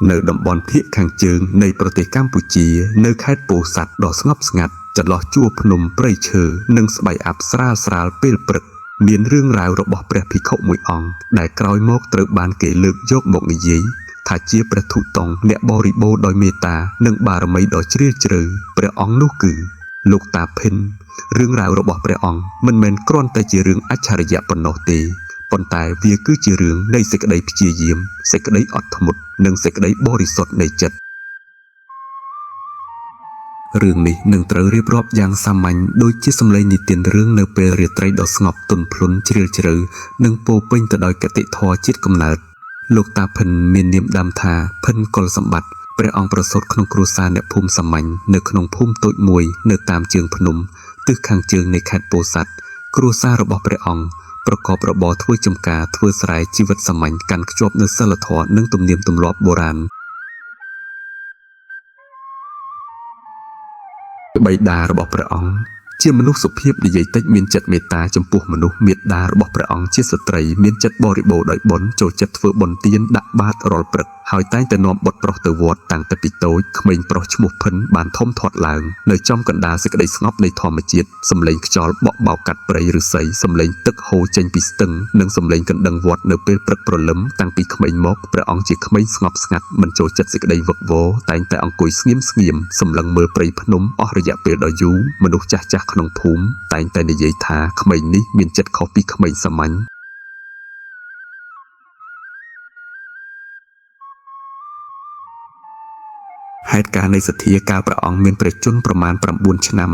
នៅតំបន់ភាគខាងជើងនៃប្រទេសកម្ពុជានៅខេត្តពោធិ៍សាត់ដ៏ស្ងប់ស្ងាត់ចន្លោះជួរភ្នំព្រៃឈើនិងស្បៃអាប់ស្រាលពេលព្រឹកមានរឿងរ៉ាវរបស់ព្រះភិក្ខុមួយអង្គដែលក្រោយមកត្រូវបានគេលើកយកមកនិយាយថាជាព្រះធុតុង្គអ្នកបរិបូរដោយមេត្តានិងបារមីដ៏ជ្រាលជ្រៅព្រះអង្គនោះគឺលោកតាភិនរឿងរ៉ាវរបស់ព្រះអង្គមិនមែនគ្រាន់តែជារឿងអច្ឆរិយៈប៉ុណ្ណោះទេប៉ុន្តែវាគឺជារឿងនៃសេចក្តីព្យាយាមសេចក្តីអត់ធ្មត់និងសេចក្តីបរិសុទ្ធនៃចិត្តរឿងនេះនឹងត្រូវរៀបរាប់យ៉ាងសាមញ្ញដូចជាសម្លេងនិទានរឿងនៅពេលរាត្រីដ៏ស្ងប់ទន់ភ្លន់ជ្រាលជ្រៅនិងពោពេញទៅដោយគតិធម៌ជាតិកំណើតលោកតាភិនមាននាមដើមថាភិនកុលសម្បត្តិព្រះអង្គប្រសូតក្នុងគ្រួសារអ្នកភូមិសាមញ្ញនៅក្នុងភូមិតូចមួយនៅតាមជើងភ្នំទិសខាងជើងនៃខេត្តពោធិ៍សាត់គ្រួសាររបស់ព្រះអង្គប្រកបរបរធ្វើចម្ការធ្វើស្រែជីវិតសាមញ្ញកាន់ខ្ជាប់នូវសិលធម៌និងទំនៀមទម្លាប់បុរាណបិតារបស់ព្រះអង្គជាមនុស្សសុភាពនិយាយតិចមានចិត្តមេត្តាចំពោះមនុស្សមាតារបស់ព្រះអង្គជាស្ត្រីមានចិត្តបរិបូរដោយបុណ្យចូលចិត្តធ្វើបុណ្យទានដាក់បាតរាល់ព្រឹកហើយតែងតែនាំបុត្រប្រុសទៅវត្តតាំងតែពីតូចក្មេងប្រុសឈ្មោះភិនបានធំធាត់ឡើងនៅចំកណ្ដាលសេចក្តីស្ងប់នៃធម្មជាតិសំឡេងខ្យល់បក់បោកកាត់ព្រៃឫស្សីសំឡេងទឹកហូរចេញពីស្ទឹងនិងសំឡេងកណ្ដឹងវត្តនៅពេលព្រឹកព្រលឹមតាំងពីក្មេងមកព្រះអង្គជាក្មេងស្ងប់ស្ងាត់មិនចូលចិត្តសេចក្តីវឹកវរតែងតែអង្គុយស្ងៀមសម្លឹងមើលព្រៃភ្នំអស់រយៈពេលដ៏យូរមនុស្សចាស់ក្នុងភូមិតែងតែនិយាយថាក្មេងនេះមានចិត្តខុសពីក្មេងសាមញ្ញហេតុការណ៍នៃសទ្ធាកាលព្រះអង្គមានព្រះជន្មប្រមាណ9ឆ្នាំ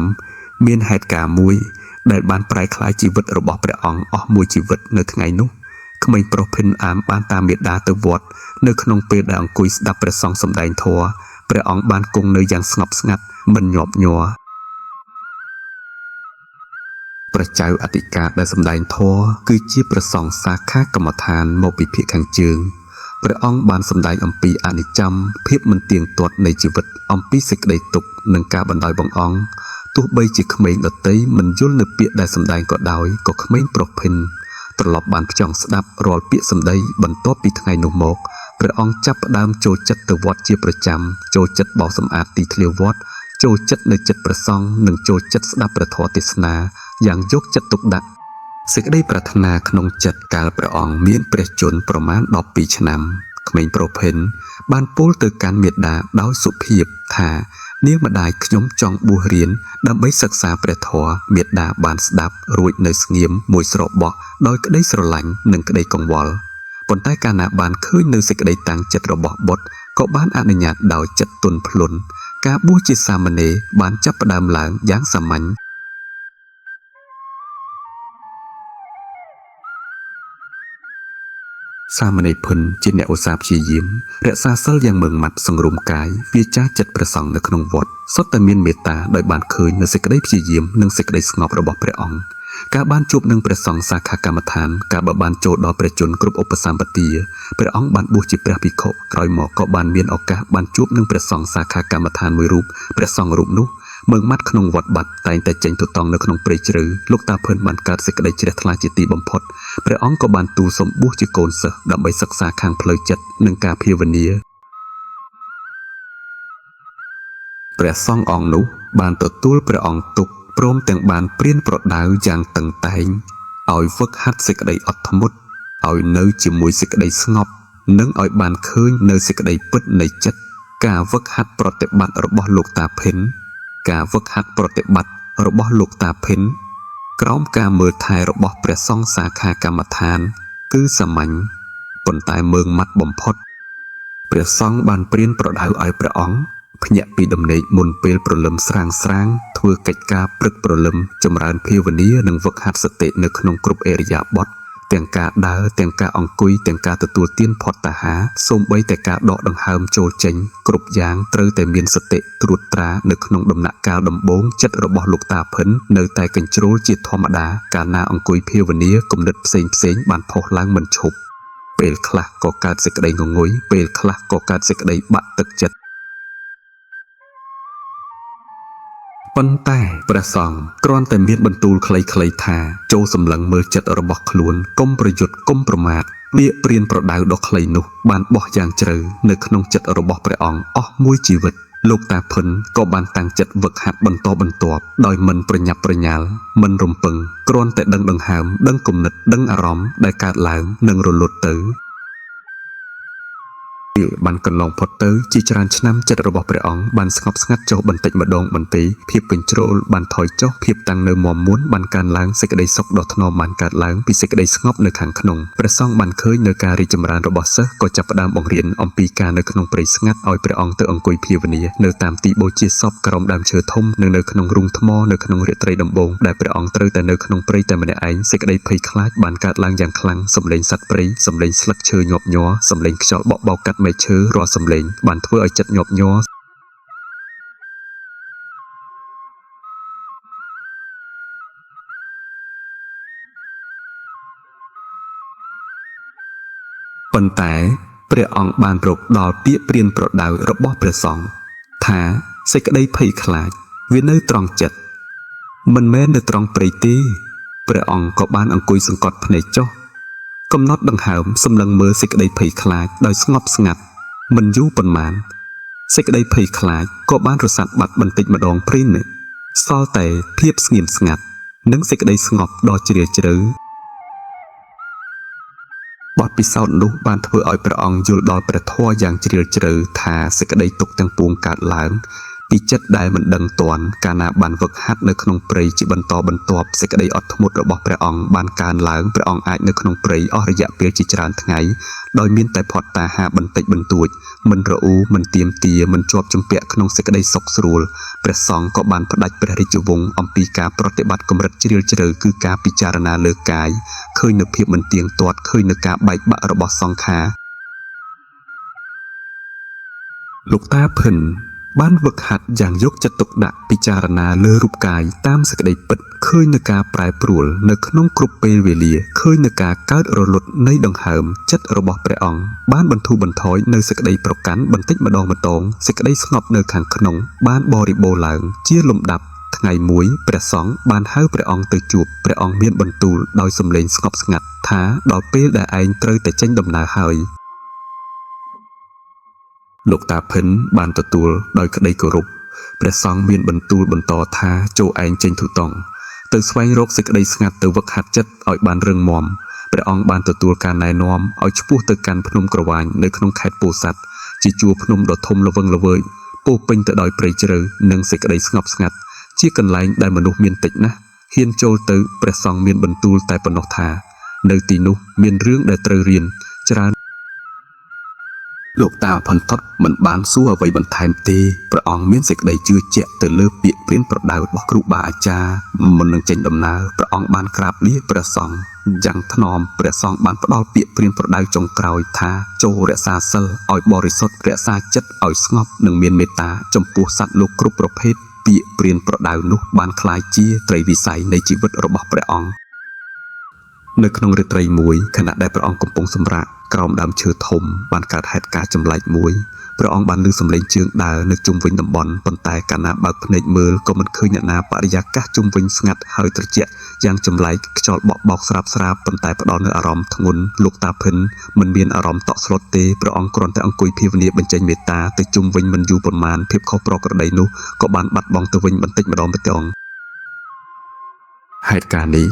មានហេតុការណ៍មួយដែលបានប្រែក្លាយជីវិតរបស់ព្រះអង្គអស់មួយជីវិតនៅថ្ងៃនោះក្មេងប្រុសភិនអាមបានតាមមេដាទៅវត្តនៅក្នុងពេលដែលអង្គុយស្ដាប់ព្រះសង្ឃសម្ដែងធម៌ព្រះអង្គបានគង់នៅយ៉ាងស្ងប់ស្ងាត់មិនញាប់ញ័រព្រះចៅអធិការដែលសម្ដែងធម៌គឺជាព្រះសង្ឃសាខាកម្មដ្ឋានមកពីភាគខាងជើងព្រះអង្គបានសម្ដែងអំពីអនិច្ចំភាពមិនទៀងទាត់នៃជីវិតអំពីសេចក្តីទុក្ខនិងការបណ្ដោយបង្អង់ទោះបីជាក្មេងដទៃមិនយល់នៅពាក្យដែលសម្ដែងក៏ដោយក៏ក្មេងប្រុសភិនត្រឡប់បានផ្ចង់ស្ដាប់រាល់ពាក្យសម្ដីបន្ទាប់ពីថ្ងៃនោះមកព្រះអង្គចាប់ផ្ដើមចូលចិត្តទៅវត្តជាប្រចាំចូលចិត្តបោសសម្អាតទីធ្លាវត្តចូលចិត្តនៅចិត្តព្រះសង្ឃនិងចូលចិត្តស្ដាប់ព្រះធម៌ទេសនាយ៉ាងយកចិត្តទុកដាក់សេចក្តីប្រាថ្នាក្នុងចិត្តកាលព្រះអង្គមានព្រះជន្មប្រមាណ12ឆ្នាំក្មេងប្រុសភិនបានពោលទៅកាន់មាតាដោយសុភាពថានាងម្ដាយខ្ញុំចង់បួសរៀនដើម្បីសិក្សាព្រះធម៌មាតាបានស្ដាប់រួចនៅស្ងៀមមួយស្របោះដោយក្តីស្រឡាញ់និងក្តីកង្វល់ប៉ុន្តែកាលណាបានឃើញនៅសេចក្តីតាំងចិត្តរបស់បុត្រក៏បានអនុញ្ញាតដោយចិត្តទន់ភ្លន់ការបួសជាសាមណេរបានចាប់ផ្ដើមឡើងយ៉ាងសាមញ្ញសាមណេរភិនជាអ្នកឧស្សាហ៍ព្យាយាមរក្សាសិលយ៉ាងម៉ឺងម៉ាត់សង្រួមកាយវាចាចិត្តព្រះសង្ឃនៅក្នុងវត្តសុទ្ធតែមានមេត្តាដោយបានឃើញនូវសេចក្តីព្យាយាមនិងសេចក្តីស្ងប់របស់ព្រះអង្គការបានជួបនឹងព្រះសង្ឃសាខាកម្មដ្ឋានការបានចូលដល់ព្រះជន្មគ្រប់ឧបសម្បទាព្រះអង្គបានបួសជាព្រះភិក្ខុក្រោយមកក៏បានមានឱកាសបានជួបនឹងព្រះសង្ឃសាខាកម្មដ្ឋានមួយរូបព្រះសង្ឃរូបនោះមើងម៉ាត់ក្នុងវត្តបាត់តែងតែចេញទៅតង់នៅក្នុងព្រៃជ្រៅលោកតាភិនបានកើតសេចក្តីជ្រះថ្លាជាទីបំផុតព្រះអង្គក៏បានទូលសូមបួសជាកូនសិស្សដើម្បីសិក្សាខាងផ្លូវចិត្តនិងការភាវនាព្រះសង្ឃអង្គនោះបានទទួលព្រះអង្គទុកព្រមទាំងបានព្រានប្រដៅយ៉ាងតឹងតែងឲ្យហ្វឹកហាត់សេចក្តីអត់ធ្មត់ឲ្យនៅជាមួយសេចក្តីស្ងប់និងឲ្យបានឃើញនៅសេចក្តីពិតនៃចិត្តការហ្វឹកហាត់ប្រតិបត្តិរបស់លោកតាភិនការហ្វឹកហាត់ប្រតិបត្តិរបស់លោកតាភិនក្រោមការមើលថែរបស់ព្រះសង្ឃសាខាកម្មដ្ឋានគឺសាមញ្ញប៉ុន្តែមើងម៉ាត់បំផុតព្រះសង្ឃបានព្រានប្រដៅឲ្យព្រះអង្គភ្ញាក់ពីដំណេកមុនពេលព្រលឹមស្រាងធ្វើកិច្ចការព្រឹកព្រលឹមចម្រើនភាវនានិងហ្វឹកហាត់សតិនៅក្នុងគ្រប់ឥរិយាបថទាំងការដើរទាំងការអង្គុយទាំងការទទួលទានផុតតាហារសូម្បីតែការដកដង្ហើមចូលចេញគ្រប់យ៉ាងត្រូវតែមានសតិត្រួតត្រានៅក្នុងដំណាក់កាលដំបូងចិត្តរបស់លោកតាភិននៅតែកញ្ជ្រោលជាធម្មតាកាលណាអង្គុយភាវនាគំនិតផ្សេងបានផុសឡើងមិនឈប់ពេលខ្លះក៏កើតសេចក្តីងងុយពេលខ្លះក៏កើតសេចក្តីបាក់ទឹកចិត្តប៉ុន្តែព្រះសង្ឃគ្រាន់តែមានបន្ទូលខ្លីៗថាចូលសម្លឹងមើលចិត្តរបស់ខ្លួនកុំប្រយុទ្ធកុំប្រមាទ វាព្រានប្រដៅដ៏ខ្លីនោះបានបោះយ៉ាងជ្រៅនៅក្នុងចិត្តរបស់ព្រះអង្គអស់មួយជីវិតលោកតាភិនក៏បានតាំងចិត្តវឹកហាត់បន្តបន្ទាប់ដោយមិនប្រញាប់ប្រញាល់មិនរំពឹងគ្រាន់តែដឹងដង្ហើមដឹងគំនិតដឹងអារម្មណ៍ដែលកើតឡើងនិងរលត់ទៅបានកន្លងផុតទៅជាច្រើនឆ្នាំចិត្តរបស់ព្រះអង្គបានស្ងប់ស្ងាត់ចុះបន្តិចម្ដងបន្តិចភាពកញ្ជ្រោលបានថយចុះភាពតាំងនៅមាំមួនបានកើនឡើងសេចក្តីសុខដ៏ថ្នមបានកើតឡើងពីសេចក្តីស្ងប់នៅខាងក្នុងព្រះសង្ឃបានឃើញនៅការរីកចម្រើនរបស់សិស្សក៏ចាប់ផ្ដើមបង្រៀនអំពីការនៅក្នុងព្រៃស្ងាត់ឲ្យព្រះអង្គទៅអង្គុយភាវនានៅតាមទីបូជាសពក្រោមដើមឈើធំនិងនៅក្នុងរូងថ្មនៅក្នុងរាត្រីដំបូងដែលព្រះអង្គត្រូវតែនៅក្នុងព្រៃតែម្នាក់ឯងសេចក្តីភ័យខ្លាចបានកើតឡើងយ៉ាងខ្លាំងសំឡេងសត្វព្រៃសំឡេងស្លឹកឈើញាប់ញ័រសំឡេងខ្យល់បក់បោកកាត់មែកឈើរាល់សំឡេងបានធ្វើឲ្យចិត្តញាប់ញ័រប៉ុន្តែព្រះអង្គបានរកដល់ពាក្យព្រានប្រដៅរបស់ព្រះសង្ឃថាសេចក្តីភ័យខ្លាចវានៅត្រង់ចិត្តមិនមែននៅត្រង់ព្រៃទេព្រះអង្គក៏បានអង្គុយសង្កត់ភ្នែកចុះកំណត់ដង្ហើមសម្លឹងមើលសេចក្តីភ័យខ្លាចដោយស្ងប់ស្ងាត់មិនយូរប៉ុន្មានសេចក្តីភ័យខ្លាចក៏បានរសាត់បាត់បន្តិចម្ដងព្រិនសល់តែភាពស្ងៀមស្ងាត់និងសេចក្តីស្ងប់ដ៏ជ្រាលជ្រៅបទពិសោធន៍នោះបានធ្វើឲ្យព្រះអង្គយល់ដល់ព្រះធម៌យ៉ាងជ្រាលជ្រៅថាសេចក្តីទុក្ខទាំងពួងកើតឡើងពីចិត្តដែលមិនដឹងទាន់កាលណាបានវឹកហាត់នៅក្នុងព្រៃជាបន្តបន្ទាប់សេចក្តីអត់ធ្មត់របស់ព្រះអង្គបានកើនឡើងព្រះអង្គអាចនៅក្នុងព្រៃអស់រយៈពេលជាច្រើនថ្ងៃដោយមានតែផុតតាហារបន្តិចបន្តួចមិនរអ៊ូមិនទៀមទាមិនជាប់ជំពាក់ក្នុងសេចក្តីសុខស្រួលព្រះសង្ឃក៏បានផ្ដាច់ព្រះរាជវង្សអំពីការប្រតិបត្តិកម្រិតជ្រាលជ្រៅគឺការពិចារណាលើកាយឃើញនូវភាពមិនទៀងទាត់ឃើញនូវការបែកបាក់របស់សង្ខារលោកតាភិនបានវឹកហាត់យ៉ាងយកចិត្តទុកដាក់ពិចារណាលើរូបកាយតាមសេចក្តីពិតឃើញនូវការប្រែប្រួលនៅក្នុងគ្រប់ពេលវេលាឃើញនូវការកើតរលត់នៃដង្ហើមចិត្តរបស់ព្រះអង្គបានបន្ធូរបន្ថយនៅសេចក្តីប្រកាន់បន្តិចម្ដងសេចក្តីស្ងប់នៅខាងក្នុងបានបរិបូរណ៍ឡើងជាលំដាប់ថ្ងៃមួយព្រះសង្ឃបានហៅព្រះអង្គទៅជួបព្រះអង្គមានបន្ទូលដោយសំឡេងស្ងប់ស្ងាត់ថាដល់ពេលដែលឯងត្រូវតែចេញដំណើរហើយលោកតាភិនបានទទួលដោយក្តីគោរពព្រះសង្ឃមានបន្ទូលបន្តថាចូលឯងចេញទូតង់ទៅស្វែងរកសេចក្តីស្ងាត់ទៅវឹកហាត់ចិត្តឲ្យបានរឹងមាំព្រះអង្គបានទទួលការណែនាំឲ្យឆ្ពោះទៅកាន់ភ្នំក្រវាញនៅក្នុងខេត្តពោធិ៍សាត់ជាជួរភ្នំដ៏ធំល្វឹងល្វើយពោពេញទៅដោយព្រៃជ្រៅនិងសេចក្តីស្ងប់ស្ងាត់ជាកន្លែងដែលមនុស្សមានតិចណាស់ហ៊ានចូលទៅព្រះសង្ឃមានបន្ទូលតែប៉ុណ្ណោះថានៅទីនោះមានរឿងដែលត្រូវរៀនច្រើនលោកតាផន្តិតមិនបានសួរអ្វីបន្ថែមទេព្រះអង្គមានសេចក្តីជឿជាក់ទៅលើពាក្យព្រានប្រដៅរបស់គ្រូបាអាចារ្យមុននឹងចេញដំណើរព្រះអង្គបានក្រាបលាព្រះសង្ឃយ៉ាងថ្នមព្រះសង្ឃបានផ្ដល់ពាក្យព្រានប្រដៅចុងក្រោយថាចូលរក្សាសិលឲ្យបរិសុទ្ធរក្សាចិត្តឲ្យស្ងប់និងមានមេត្តាចំពោះសត្វលោកគ្រប់ប្រភេទពាក្យព្រានប្រដៅនោះបានក្លាយជាត្រីវិស័យនៃជីវិតរបស់ព្រះអង្គនៅក្នុងរាត្រីមួយខណៈដែលព្រះអង្គកំពុងសម្រាកក្រោមដើមឈើធំបានកើតហេតុការណ៍ចម្លែកមួយព្រះអង្គបានឮសំឡេងជើងដើរនៅជុំវិញតំបន់ប៉ុន្តែកាលណាបើកភ្នែកមើលក៏មិនឃើញអ្នកណាបរិយាកាសជុំវិញស្ងាត់ហើយត្រជាក់យ៉ាងចម្លែកខ្យល់បក់បោកស្រាបប៉ុន្តែផ្ដល់នូវអារម្មណ៍ធ្ងន់លោកតាភិនមិនមានអារម្មណ៍តក់ស្លុតទេព្រះអង្គគ្រាន់តែអង្គុយភាវនាបញ្ចេញមេត្តាទៅជុំវិញមិនយូរប៉ុន្មានភាពខុសប្រក្រតីនោះក៏បានបាត់បង់ទៅវិញបន្តិចម្ដងហេតុការណ៍នេះ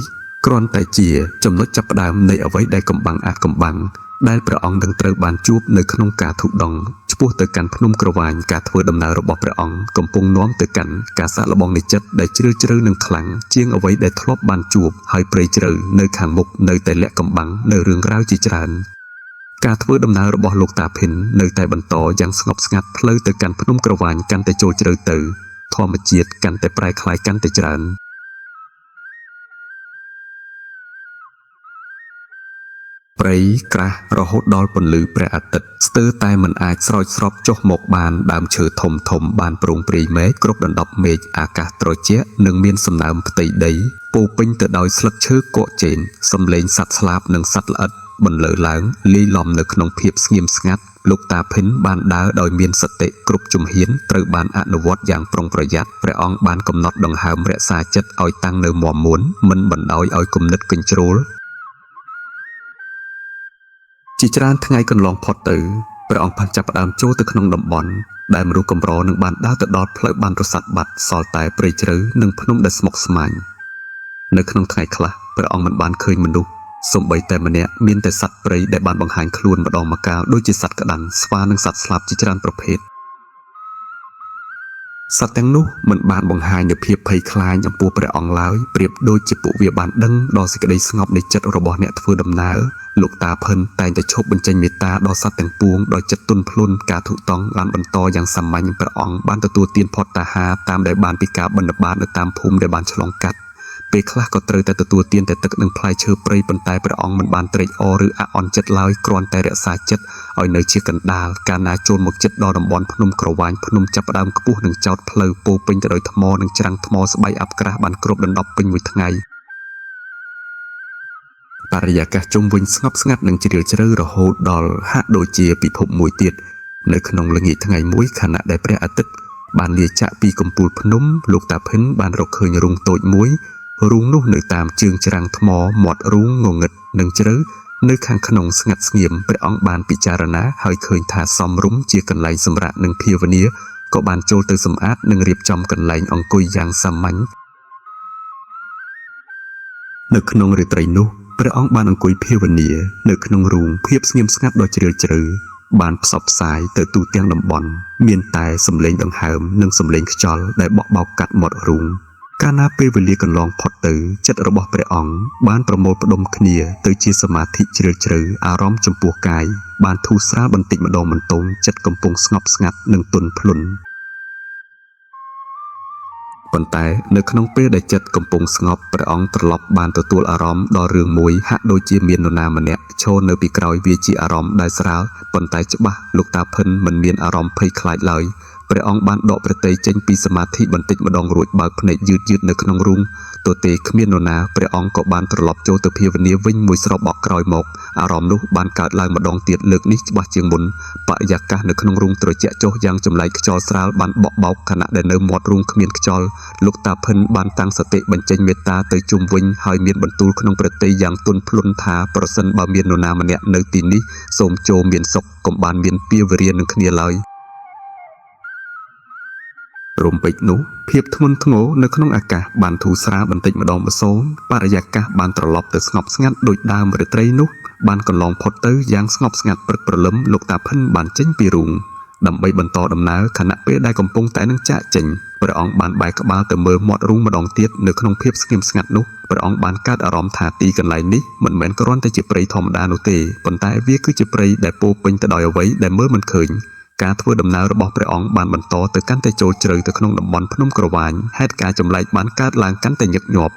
គ្រាន់តែជាចំណុចចាប់ផ្ដើមនៃអ្វីដែលកំបាំងអាចកំបាំងដែលព្រះអង្គនឹងត្រូវបានជួបនៅក្នុងការធុដង់ឆ្ពោះទៅកាន់ភ្នំក្រវាញការធ្វើដំណើររបស់ព្រះអង្គកំពុងនាំទៅកាន់ការសាកល្បងនៃចិត្តដែលជ្រាលជ្រៅនិងខ្លាំងជាងអ្វីដែលធ្លាប់បានជួបហើយព្រៃជ្រៅនៅខាងមុខនៅតែលាក់កំបាំងនៅរឿងរ៉ាវជាច្រើនការធ្វើដំណើររបស់លោកតាភិននៅតែបន្តយ៉ាងស្ងប់ស្ងាត់ផ្លូវទៅកាន់ភ្នំក្រវាញកាន់តែចូលជ្រៅទៅធម្មជាតិកាន់តែប្រែក្លាយកាន់តែច្រើនព្រៃក្រាស់រហូតដល់ពន្លឺព្រះអាទិត្យស្ទើរតែមិនអាចស្រោចស្រពចុះមកបានដើមឈើធំបានប្រងព្រាយមេឃគ្រប់ដណ្ដប់មេឃអាកាសត្រជាក់និងមានសំណើមផ្ទៃដីពោពេញទៅដោយស្លឹកឈើកកចេញសំឡេងសត្វស្លាបនិងសត្វល្អិតបន្លឺឡើងលាយឡំនៅក្នុងភាពស្ងៀមស្ងាត់លោកតាភិនបានដើរដោយមានសតិគ្រប់ជំហានត្រូវបានអនុវត្តយ៉ាងប្រុងប្រយ័ត្នព្រះអង្គបានកំណត់ដង្ហើមរក្សាចិត្តឲ្យតាំងនៅមាំមួនមិនបណ្ដោយឲ្យគំនិតកញ្ជ្រោល ជាច្រើនថ្ងៃកន្លងផុតទៅព្រះអង្គបានចាប់ផ្ដើមចូលទៅក្នុងតំបន់ដែលមនុស្សកម្រនឹងបានដើរទៅដល់ផ្លូវបានរសាត់បាត់សល់តែព្រៃជ្រៅនិងភ្នំដែលស្មុគស្មាញនៅក្នុងថ្ងៃខ្លះព្រះអង្គមិនបានឃើញមនុស្សសូម្បីតែម្នាក់មានតែសត្វព្រៃដែលបានបង្ហាញខ្លួនម្ដងម្កាលដូចជាសត្វក្តាន់ស្វានិងសត្វស្លាបជាច្រើនប្រភេទសត្វទាំងនោះមិនបានបង្ហាញនូវភាពភ័យខ្លាចចំពោះព្រះអង្គឡើយប្រៀបដូចជាពួកវាបានដឹងដល់សេចក្តីស្ងប់នៃចិត្តរបស់អ្នកធ្វើដំណើរលោកតាផិនតែងតែឈប់បញ្ចេញមេត្តាដល់សត្វទាំងពួងដោយចិត្តទន់ភ្លន់ការធុតង់បានបន្តយ៉ាងសាមញ្ញព្រះអង្គបានទទួលទានផតតាហារតាមដែលបានពីការបិណ្ឌបាតនៅតាមភូមិដែលបានឆ្លងកាត់ពេលខ្លះក៏ត្រូវតែទទួលទានតែទឹកនិងផ្លែឈើព្រៃប៉ុន្តែព្រះអង្គមិនបានត្រេកអរឬអាក់អន់ចិត្តឡើយគ្រាន់តែរក្សាចិត្តឲ្យនៅជាកណ្ដាលកាលណាចូលមកចិត្តដល់តំបន់ភ្នំក្រវាញភ្នំចាប់ផ្ដើមខ្ពស់និងចោតផ្លូវពោពេញទៅដោយថ្មនិងច្រាំងថ្មស្បៃអាប់ក្រាស់បានគ្របដណ្ដប់ពេញមួយថ្ងៃបរិយាកាសជុំវិញស្ងប់ស្ងាត់និងជ្រាលជ្រៅរហូតដល់ហាក់ដូចជាពិភពមួយទៀតនៅក្នុងល្ងាចថ្ងៃមួយខណៈដែលព្រះអាទិត្យបានលាចាក់ពីកំពូលភ្នំលោកតាភិនបានរកឃើញរូងតូចមួយរូងនោះនៅតាមជើងច្រាំងថ្មមាត់រូងងងឹតនិងជ្រៅនៅខាងក្នុងស្ងាត់ស្ងៀមព្រះអង្គបានពិចារណាហើយឃើញថាសមរម្យជាកន្លែងសម្រាកនិងភាវនាក៏បានចូលទៅសម្អាតនិងរៀបចំកន្លែងអង្គុយយ៉ាងសាមញ្ញនៅក្នុងរាត្រីនោះព្រះអង្គបានអង្គុយភាវនានៅក្នុងរូងភាពស្ងៀមស្ងាត់ដ៏ជ្រាលជ្រៅបានផ្សព្វផ្សាយទៅទូទាំងតំបន់មានតែសំឡេងដង្ហើមនិងសំឡេងខ្យល់ដែលបក់បោកកាត់មាត់រូងកាលណាពេលវេលាកន្លងផុតទៅចិត្តរបស់ព្រះអង្គបានប្រមូលផ្ដុំគ្នាទៅជាសមាធិជ្រាលជ្រៅអារម្មណ៍ចំពោះកាយបានធូរស្រាលបន្តិចម្ដងបន្ទោងចិត្តកំពុងស្ងប់ស្ងាត់និងទន់ភ្លន់ប៉ុន្តែនៅក្នុងពេលដែលចិត្តកំពុងស្ងប់ព្រះអង្គត្រឡប់បានទទួលអារម្មណ៍ដល់រឿងមួយហាក់ដូចជាមាននរណាម្នាក់ឈរនៅពីក្រោយវាជាអារម្មណ៍ដែលស្រាលប៉ុន្តែច្បាស់លោកតាភិនមិនមានអារម្មណ៍ភ័យខ្លាចឡើយព្រះអង្គបានដកប្រតិចេញពីសមាធិបន្តិចម្ដងរួចបើកភ្នែកយឺតៗនៅក្នុងរូងទទេគ្មាននរណាព្រះអង្គក៏បានត្រឡប់ចូលទៅភាវនាវិញមួយស្របបកក្រោយមកអារម្មណ៍នោះបានកើតឡើងម្ដងទៀតលើកនេះច្បាស់ជាងមុនបរិយាកាសនៅក្នុងរូងត្រជាក់ចុះយ៉ាងចម្លែកខ្យល់ស្រាលបានបក់បោកខណៈដែលនៅមាត់រូងគ្មានខ្យល់លោកតាភិនបានតាំងសតិបញ្ចេញមេត្តាទៅជុំវិញហើយមានបន្ទូលក្នុងប្រតិយ៉ាងទន់ភ្លន់ថាប្រសិនបើមាននរណាម្នាក់នៅទីនេះសូមចូលមានសុខកុំបានមានពាវរានឹងគ្នាឡើយរំពេចនោះភាពធ្ងន់ធ្ងរនៅក្នុងអាកាសបានធូរស្រាលបន្តិចម្ដងម្សូនបរិយាកាសបានត្រឡប់ទៅស្ងប់ស្ងាត់ដូចដើមរាត្រីនោះបានកន្លងផុតទៅយ៉ាងស្ងប់ស្ងាត់ព្រឹកព្រលឹមលោកតាភិនបានចេញពីរូងដើម្បីបន្តដំណើរខណៈពេលដែលកំពុងតែនឹងចាកចេញព្រះអង្គបានបែរក្បាលទៅមើលមាត់រូងម្ដងទៀតនៅក្នុងភាពស្ងៀមស្ងាត់នោះព្រះអង្គបានកើតអារម្មណ៍ថាទីកន្លែងនេះមិនមែនគ្រាន់តែជាព្រៃធម្មតានោះទេប៉ុន្តែវាគឺជាព្រៃដែលពោពេញទៅដោយអ្វីដែលមើលមិនឃើញការធ្វើដំណើររបស់ព្រះអង្គបានបន្តទៅកាន់តែចូលជ្រៅទៅក្នុងតំបន់ភ្នំក្រវាញហេតុការចម្លែកបានកើតឡើងកាន់តែញឹកញាប់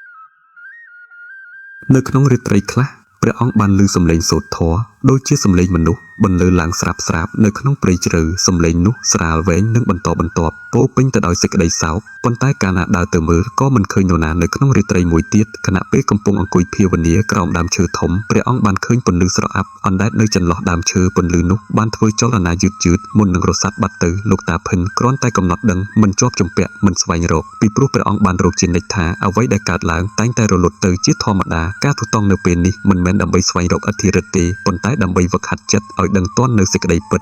នៅក្នុងរាត្រីខ្លះព្រះអង្គបានឮសំឡេងសូត្រធម៌ដូចជាសំឡេងមនុស្សបន្លឺឡើងស្រាប់ៗនៅក្នុងព្រៃជ្រៅសំឡេងនោះស្រាលវែងនិងបន្តបន្ទាប់ពោពេញទៅដោយសេចក្តីសោកប៉ុន្តែកាលណាដើរទៅមើលក៏មិនឃើញនរណានៅក្នុងរាត្រីមួយទៀតខណៈពេលកំពុងអង្គុយភាវនាក្រោមដើមឈើធំព្រះអង្គបានឃើញពន្លឺស្រអាប់អណ្ដែតនៅចន្លោះដើមឈើពន្លឺនោះបានធ្វើចលនាយឺតៗមុននឹងរសាត់បាត់ទៅលោកតាភិនគ្រាន់តែកំណត់ដឹងមិនជាប់ជំពាក់មិនស្វែងរកពីព្រោះព្រះអង្គបានរកជានិច្ចថាអ្វីដែលកើតឡើងតែងតែរលត់ទៅជាធម្មតាការទូតងនៅពេលនេះមិនមែនដើម្បីស្វែងរកអធិឫទ្ធិទេប៉ុន្តែដើម្បីវឹកហាត់ចិត្តឲ្យដឹងទាន់នៅសេចក្តីពិត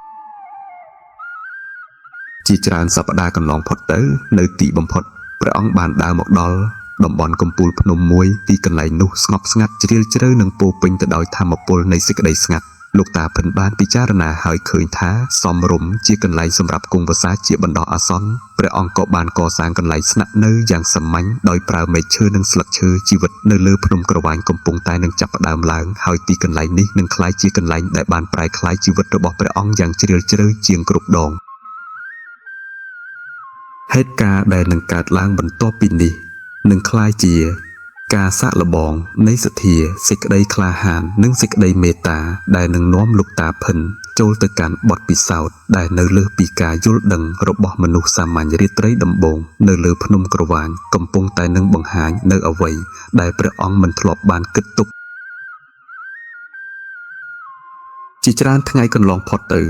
ជាច្រើនសប្តាហ៍កន្លងផុតទៅនៅទីបំផុតព្រះអង្គបានដើរមកដល់តំបន់កំពូលភ្នំមួយទីកន្លែងនោះស្ងប់ស្ងាត់ជ្រាលជ្រៅនិងពោពេញទៅដោយធម៌ពលនៃសេចក្តីស្ងាត់លោកតាភិនបានពិចារណាហើយឃើញថាសមរម្យជាកន្លែងសម្រាប់គង់វសាជាបណ្ដោះអាសន្នព្រះអង្គក៏បានកសាងកន្លែងស្នាក់នៅយ៉ាងសាមញ្ញដោយប្រើមែកឈើនិងស្លឹកឈើជីវិតនៅលើភ្នំក្រវាញកំពុងតែនឹងចាប់ផ្ដើមឡើងហើយទីកន្លែងនេះនឹងក្លាយជាកន្លែងដែលបានប្រែក្លាយជីវិតរបស់ព្រះអង្គយ៉ាងជ្រាលជ្រៅជាងគ្រប់ដងហេតុការណ៍ដែលនឹងកើតឡើងបន្ទាប់ពីនេះនឹងក្លាយជាការសាកល្បងនៃសទ្ធាសេចក្តីក្លាហាននិងសេចក្តីមេត្តាដែលនឹងនាំលោកតាភិនចូលទៅកាន់បទពិសោធន៍ដែលនៅលើពីការយល់ដឹងរបស់មនុស្សសាមញ្ញរាត្រីដំបូងនៅលើភ្នំក្រវាញកំពុងតែនឹងបង្ហាញនៅអ្វីដែលព្រះអង្គមិនធ្លាប់បានគិតទុកជាច្រើនថ្ងៃកន្លងផុតទៅ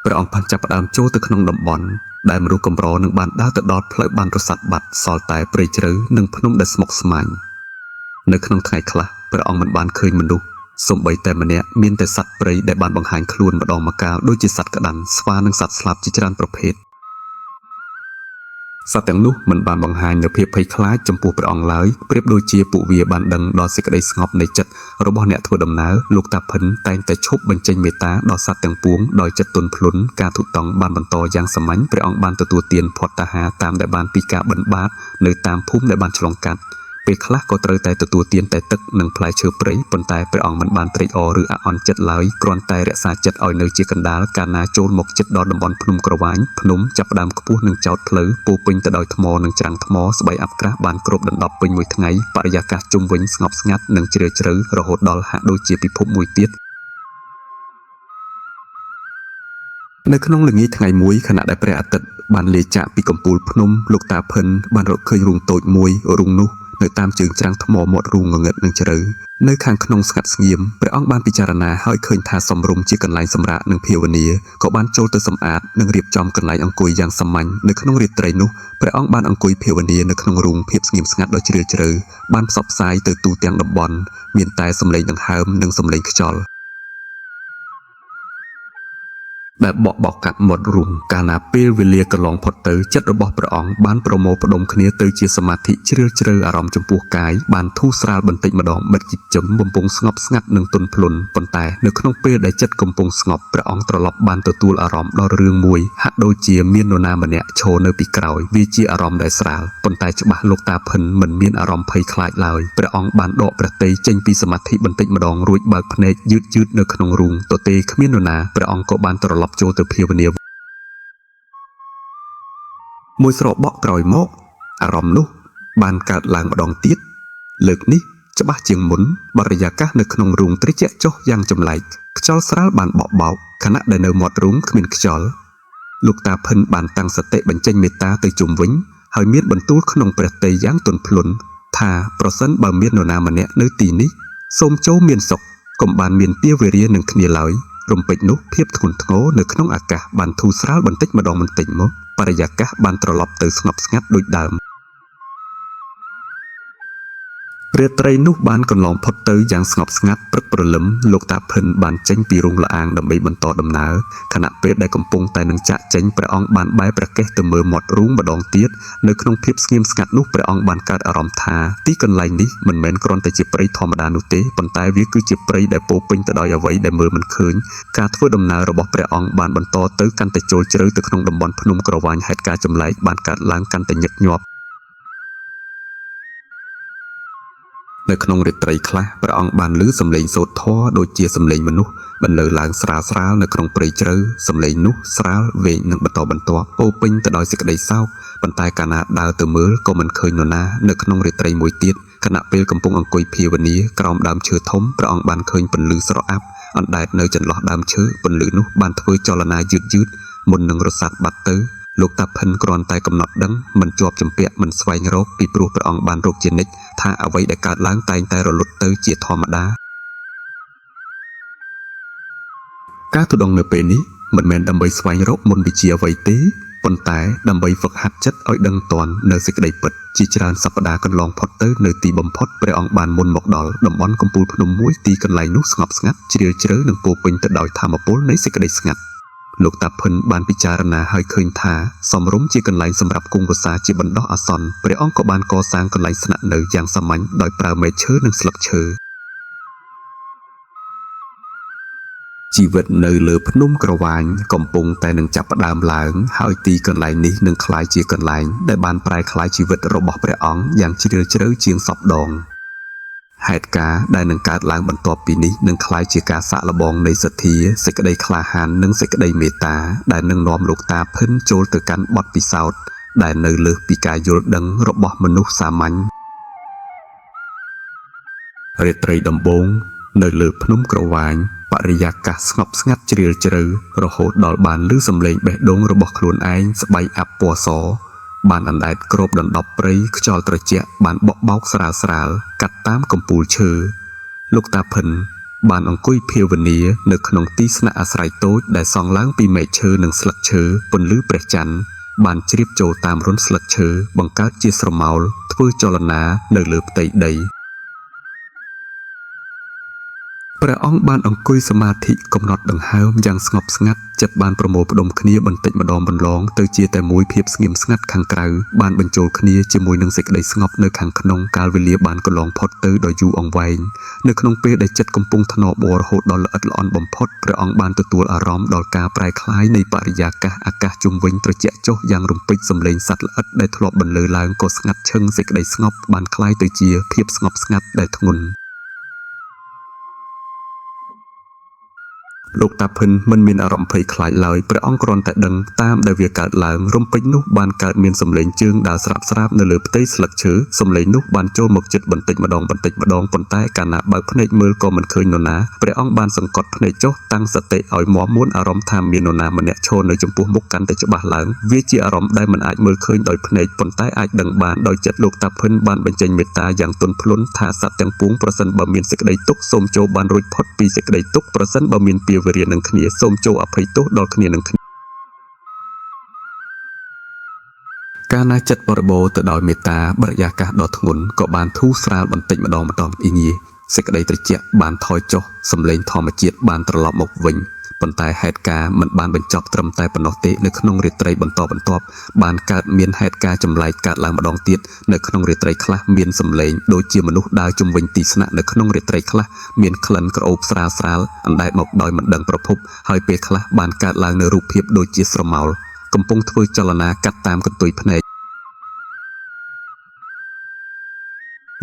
ព្រះអង្គបានចាប់ផ្ដើមចូលទៅក្នុងតំបន់ដែលមនុស្សកម្រនឹងបានដើរទៅដល់ផ្លូវបានរសាត់បាត់សល់តែព្រៃជ្រៅនិងភ្នំដែលស្មុគស្មាញនៅក្នុងថ្ងៃខ្លះព្រះអង្គមិនបានឃើញមនុស្ស សំបីតែម្នាក់មានតែសត្វព្រៃដែលបានបង្ហាញខ្លួនម្ដងម្កាលដូចជាសត្វក្តាន់ស្វានិងសត្វស្លាបជាច្រើនប្រភេទសត្វទាំងនោះមិនបានបង្ហាញនូវភាពភ័យខ្លាចចំពោះព្រះអង្គឡើយប្រៀបដូចជាពួកវាបានដឹងដល់សេចក្តីស្ងប់នៃចិត្តរបស់អ្នកធ្វើដំណើរលោកតាភិនតែងតែឈប់បញ្ចេញមេត្តាដល់សត្វទាំងពួងដោយចិត្តទន់ភ្លន់ការទូតតង់បានបន្តយ៉ាងសាមញ្ញព្រះអង្គបានទទួលទានភត្តាហារតាមដែលបានពីការបិណ្ឌបាតនៅតាមភូមិដែលបានឆ្លងកាត់ពេលខ្លះក៏ត្រូវតែទទួលទានតែទឹកនិងផ្លែឈើព្រៃប៉ុន្តែព្រះអង្គមិនបានត្រេកអរឬអាក់អន់ចិត្តឡើយគ្រាន់តែរក្សាចិត្តឲ្យនៅជាកណ្ដាលកាលណាចូលមកចិត្តដល់តំបន់ភ្នំក្រវាញភ្នំចាប់ផ្ដើមខ្ពស់និងចោតផ្លូវពោពេញទៅដោយថ្មនិងច្រាំងថ្មស្បៃអាប់ក្រាស់បានគ្របដណ្ដប់ពេញមួយថ្ងៃបរិយាកាសជុំវិញស្ងប់ស្ងាត់និងជ្រាលជ្រៅរហូតដល់ហាក់ដូចជាពិភពមួយទៀតនៅក្នុងល្ងាចថ្ងៃមួយខណៈដែលព្រះអាទិត្យបានលាចាកពីកំពូលភ្នំលោកតាភិនបានរកឃើញរូងតូចមួយរូងនោះនៅតាមជើងច្រាំងថ្មមាត់រូងងងឹតនិងជ្រៅនៅខាងក្នុងស្ងាត់ស្ងៀមព្រះអង្គបានពិចារណាហើយឃើញថាសំរុំជាកន្លែងសម្រាកនិងភាវនាក៏បានចូលទៅសម្អាតនិងរៀបចំកន្លែងអង្គុយយ៉ាងសាមញ្ញនៅក្នុងរាត្រីនោះព្រះអង្គបានអង្គុយភាវនានៅក្នុងរូងភាពស្ងៀមស្ងាត់ដ៏ជ្រាលជ្រៅបានផ្សព្វផ្សាយទៅទូទាំងតំបន់មានតែសំឡេងដង្ហើមនិងសំឡេងខ្យល់ដែលបក់បោកកាត់មាត់រូងកាលណាពេលវេលាកន្លងផុតទៅចិត្តរបស់ព្រះអង្គបានប្រមូលផ្ដុំគ្នាទៅជាសមាធិជ្រាលជ្រៅអារម្មណ៍ចំពោះកាយបានធូរស្រាលបន្តិចម្ដងបិទជីចំបំពង់ស្ងប់ស្ងាត់និងទន់ភ្លន់ប៉ុន្តែនៅក្នុងពេលដែលចិត្តកំពុងស្ងប់ព្រះអង្គត្រឡប់បានទទួលអារម្មណ៍ដល់រឿងមួយហាក់ដូចជាមាននរណាម្នាក់ឈរនៅពីក្រោយវាជាអារម្មណ៍ដែលស្រាលប៉ុន្តែច្បាស់លោកតាភិនមិនមានអារម្មណ៍ភ័យខ្លាចឡើយព្រះអង្គបានដកព្រះទ័យចេញពីសមាធិបន្តិចម្ដងរួចបើកភ្នែកយឺតៗនៅក្នុងរូងទទេគ្មាននរណាព្រះអង្គក៏បានត្រឡប់ចូលទៅភាវនាមួយស្របក់ក្រោយមកអារម្មណ៍នោះបានកើតឡើងម្ដងទៀតលើកនេះច្បាស់ជាងមុនបរិយាកាសនៅក្នុងរូងត្រជាក់ចុះយ៉ាងចម្លែកខ្យល់ស្រាលបានបក់បោកខណៈដែលនៅមាត់រូងគ្មានខ្យល់លោកតាភិនបានតាំងសតិបញ្ចេញមេត្តាទៅជុំវិញហើយមានបន្ទូលក្នុងព្រះទ័យយ៉ាងទន់ភ្លន់ថាប្រសិនបើមាននរណាម្នាក់នៅទីនេះសូមចូលមានសុខកុំបានមានពាវេរានឹងគ្នាឡើយរំពេចនោះភាពធ្ងន់ធ្ងរនៅក្នុងអាកាសបានធូរស្រាលបន្តិចម្ដងបន្តិចមកបរិយាកាសបានត្រឡប់ទៅស្ងប់ស្ងាត់ដូចដើមរាត្រីនោះបានកន្លងផុតទៅយ៉ាងស្ងប់ស្ងាត់ព្រឹកព្រលឹមលោកតាភិនបានចេញពីរូងលអាងដើម្បីបន្តដំណើរខណៈពេលដែលកំពុងតែនឹងចាក់ចេញព្រះអង្គបានបែរព្រះកេសទៅមើលមាត់រូងម្ដងទៀតនៅក្នុងភាពស្ងៀមស្ងាត់នោះព្រះអង្គបានកើតអារម្មណ៍ថាទីកន្លែងនេះមិនមែនគ្រាន់តែជាព្រៃធម្មតានោះទេប៉ុន្តែវាគឺជាព្រៃដែលពោពេញទៅដោយអ្វីដែលមើលមិនឃើញការធ្វើដំណើររបស់ព្រះអង្គបានបន្តទៅកាន់តែចូលជ្រៅទៅក្នុងតំបន់ភ្នំក្រវាញហេតុការចម្លែកបានកើតឡើងកាន់តែញឹកញាប់នៅក្នុងរាត្រីខ្លះព្រះអង្គបានឮសំឡេងសូត្រធម៌ដូចជាសំឡេងមនុស្សបន្លឺឡើងស្រាលស្រាលនៅក្នុងព្រៃជ្រៅសំឡេងនោះស្រាលវែងនិងបន្តបន្ទាប់ពោពេញទៅដោយសេចក្តីសោកប៉ុន្តែកាលណាដើរទៅមើលក៏មិនឃើញនរណានៅក្នុងរាត្រីមួយទៀតខណៈពេលកំពុងអង្គុយភាវនាក្រោមដើមឈើធំព្រះអង្គបានឃើញពន្លឺស្រអាប់អណ្ដែតនៅចន្លោះដើមឈើពន្លឺនោះបានធ្វើចលនាយឺតៗមុននឹងរសាត់បាត់ទៅលោកតាភិនគ្រាន់តែកំណត់ដឹងមិនជាប់ជំពាក់មិនស្វែងរកពីព្រោះព្រះអង្គបានរកជានិច្ចថាអ្វីដែលកើតឡើងតែងតែរលត់ទៅជាធម្មតាការទុដងនៅពេលនេះមិនមែនដើម្បីស្វែងរកមុនវិជ្ជាអ្វីទេប៉ុន្តែដើម្បីហ្វឹកហាត់ចិត្តឲ្យដឹងទាន់នៅសេចក្តីពិតជាច្រើនសប្តាហ៍កន្លងផុតទៅនៅទីបំផុតព្រះអង្គបានមុនមកដល់តំបន់កំពូលភ្នំមួយទីកន្លែងនោះស្ងប់ស្ងាត់ជ្រាលជ្រៅនិងពោពេញទៅដោយថាមពលនៃសេចក្តីស្ងាត់លោកតាភិនបានពិចារណាហើយឃើញថាសំរុំជាកន្លែងសម្រាប់គង់វសាជាបណ្ដោះអាសន្នព្រះអង្គក៏បានកសាងកន្លែងស្នាក់នៅយ៉ាងសាមញ្ញដោយប្រើមែកឈើនិងស្លឹកឈើជីវិតនៅលើភ្នំក្រវាញកំពុងតែនឹងចាប់ផ្ដើមឡើងហើយទីកន្លែងនេះនឹងក្លាយជាកន្លែងដែលបានប្រែក្លាយជីវិតរបស់ព្រះអង្គយ៉ាងជ្រាលជ្រៅជាងសពដងហេតុការណ៍ដែលនឹងកើតឡើងបន្ទាប់ពីនេះនឹងក្លាយជាការសាក់លបងនៃសទ្ធាសេចក្តីក្លាហាននិងសេចក្តីមេត្តាដែលនឹងនាំលោកតាភិនចូលទៅកាន់បទពិសោធន៍ដែលនៅលើសពីការយល់ដឹងរបស់មនុស្សសាមញ្ញរាត្រីដំបូងនៅលើភ្នំក្រវាញបរិយាកាសស្ងប់ស្ងាត់ជ្រាលជ្រៅរហូតដល់បានឮសំឡេងបេះដូងរបស់ខ្លួនឯងស្បែកអាប់ពណ៌សបានអណ្ដែតគ្របដណ្ដប់ព្រៃខ្យល់ត្រជាក់បានបក់បោកស្រាលស្រាលកាត់តាមកំពូលឈើលោកតាភិនបានអង្គុយភាវនានៅក្នុងទីស្នាក់អាស្រ័យតូចដែលសង់ឡើងពីមែកឈើនិងស្លឹកឈើពន្លឺព្រះច័ន្ទបានជ្រាបចូលតាមរន្ធស្លឹកឈើបង្កើតជាស្រមោលធ្វើចលនានៅលើផ្ទៃដី ព្រះអង្គបានអង្គុយសមាធិកំណត់ដង្ហើមយ៉ាងស្ងប់ស្ងាត់ចិត្តបានប្រមូលផ្ដុំគ្នាបន្តិចម្ដងបន្លងទៅជាតែមួយភាពស្ងៀមស្ងាត់ខាងក្រៅបានបញ្ចូលគ្នាជាមួយនឹងសេចក្តីស្ងប់នៅខាងក្នុងកាលវេលាបានកន្លងផុតទៅដោយយូរអង្វែងនៅក្នុងពេលដែលចិត្តកំពុងថ្នមរហូតដល់ល្អិតល្អន់បំផុតព្រះអង្គបានទទួលអារម្មណ៍ដល់ការប្រែក្លាយនៃបរិយាកាសអាកាសជុំវិញត្រជាក់ចុះយ៉ាងរំពេចសំឡេងសត្វល្អិតដែលធ្លាប់បន្លឺឡើងក៏ស្ងាត់ឈឹងសេចក្តីស្ងប់បានคล้ายទៅជាភាពស្ងប់ស្ងាត់ដែលធ្ងន់លោកតាភិនមិនមានអារម្មណ៍ភ័យខ្លាចឡើយព្រះអង្គគ្រាន់តែដឹងតាមដែលវាកើតឡើងរំពេចនោះបានកើតមានសម្លេងជើងដើរស្រាប់ស្រាប់នៅលើផ្ទៃស្លឹកឈើសម្លេងនោះបានចូលមកជិតបន្តិចម្ដងប៉ុន្តែកាលណាបើកភ្នែកមើលក៏មិនឃើញនរណាព្រះអង្គបានសង្កត់ភ្នែកចុះតាំងសតិឲ្យមាំមួនអារម្មណ៍ថាមាននរណាម្នាក់ឈរនៅចំពោះមុខកាន់តែច្បាស់ឡើងវាជាអារម្មណ៍ដែលមិនអាចមើលឃើញដោយភ្នែកប៉ុន្តែអាចដឹងបានដោយចិត្តលោកតាភិនបានបញ្ចេញមេត្តាយ៉ាងទន់ភ្លន់ថាសត្វទាំងពួងប្រសិនបើមានសេចក្តីទុក្ខសូមចូលបានរួចផុតពីសេចក្តីទុក្ខប្រសិនបើមានពាវេរានឹងគ្នាសូមចូលអភ័យទោសដល់គ្នានឹងគ្នាកាលណាចិត្តបរិបូរទៅដោយមេត្តាបរិយាកាសដ៏ធ្ងន់ក៏បានធូរស្រាលបន្តិចម្ដងអ៊ីងាសេចក្តីត្រជាក់បានថយចុះសម្លេងធម្មជាតិបានត្រឡប់មកវិញប៉ុន្តែហេតុការណ៍មិនបានបញ្ចប់ត្រឹមតែប៉ុណ្ណោះទេនៅក្នុងរាត្រីបន្តបន្ទាប់បានកើតមានហេតុការណ៍ចម្លែកកើតឡើងម្ដងទៀតនៅក្នុងរាត្រីខ្លះមានសម្លេងដូចជាមនុស្សដើរជុំវិញទីស្នាក់នៅក្នុងរាត្រីខ្លះមានក្លិនក្រអូបស្រាលអណ្ដែតមកដោយមិនដឹងប្រភពហើយពេលខ្លះបានកើតឡើងនៅរូបភាពដូចជាស្រមោលកំពុងធ្វើចលនាកាត់តាមកន្ទុយភ្នែក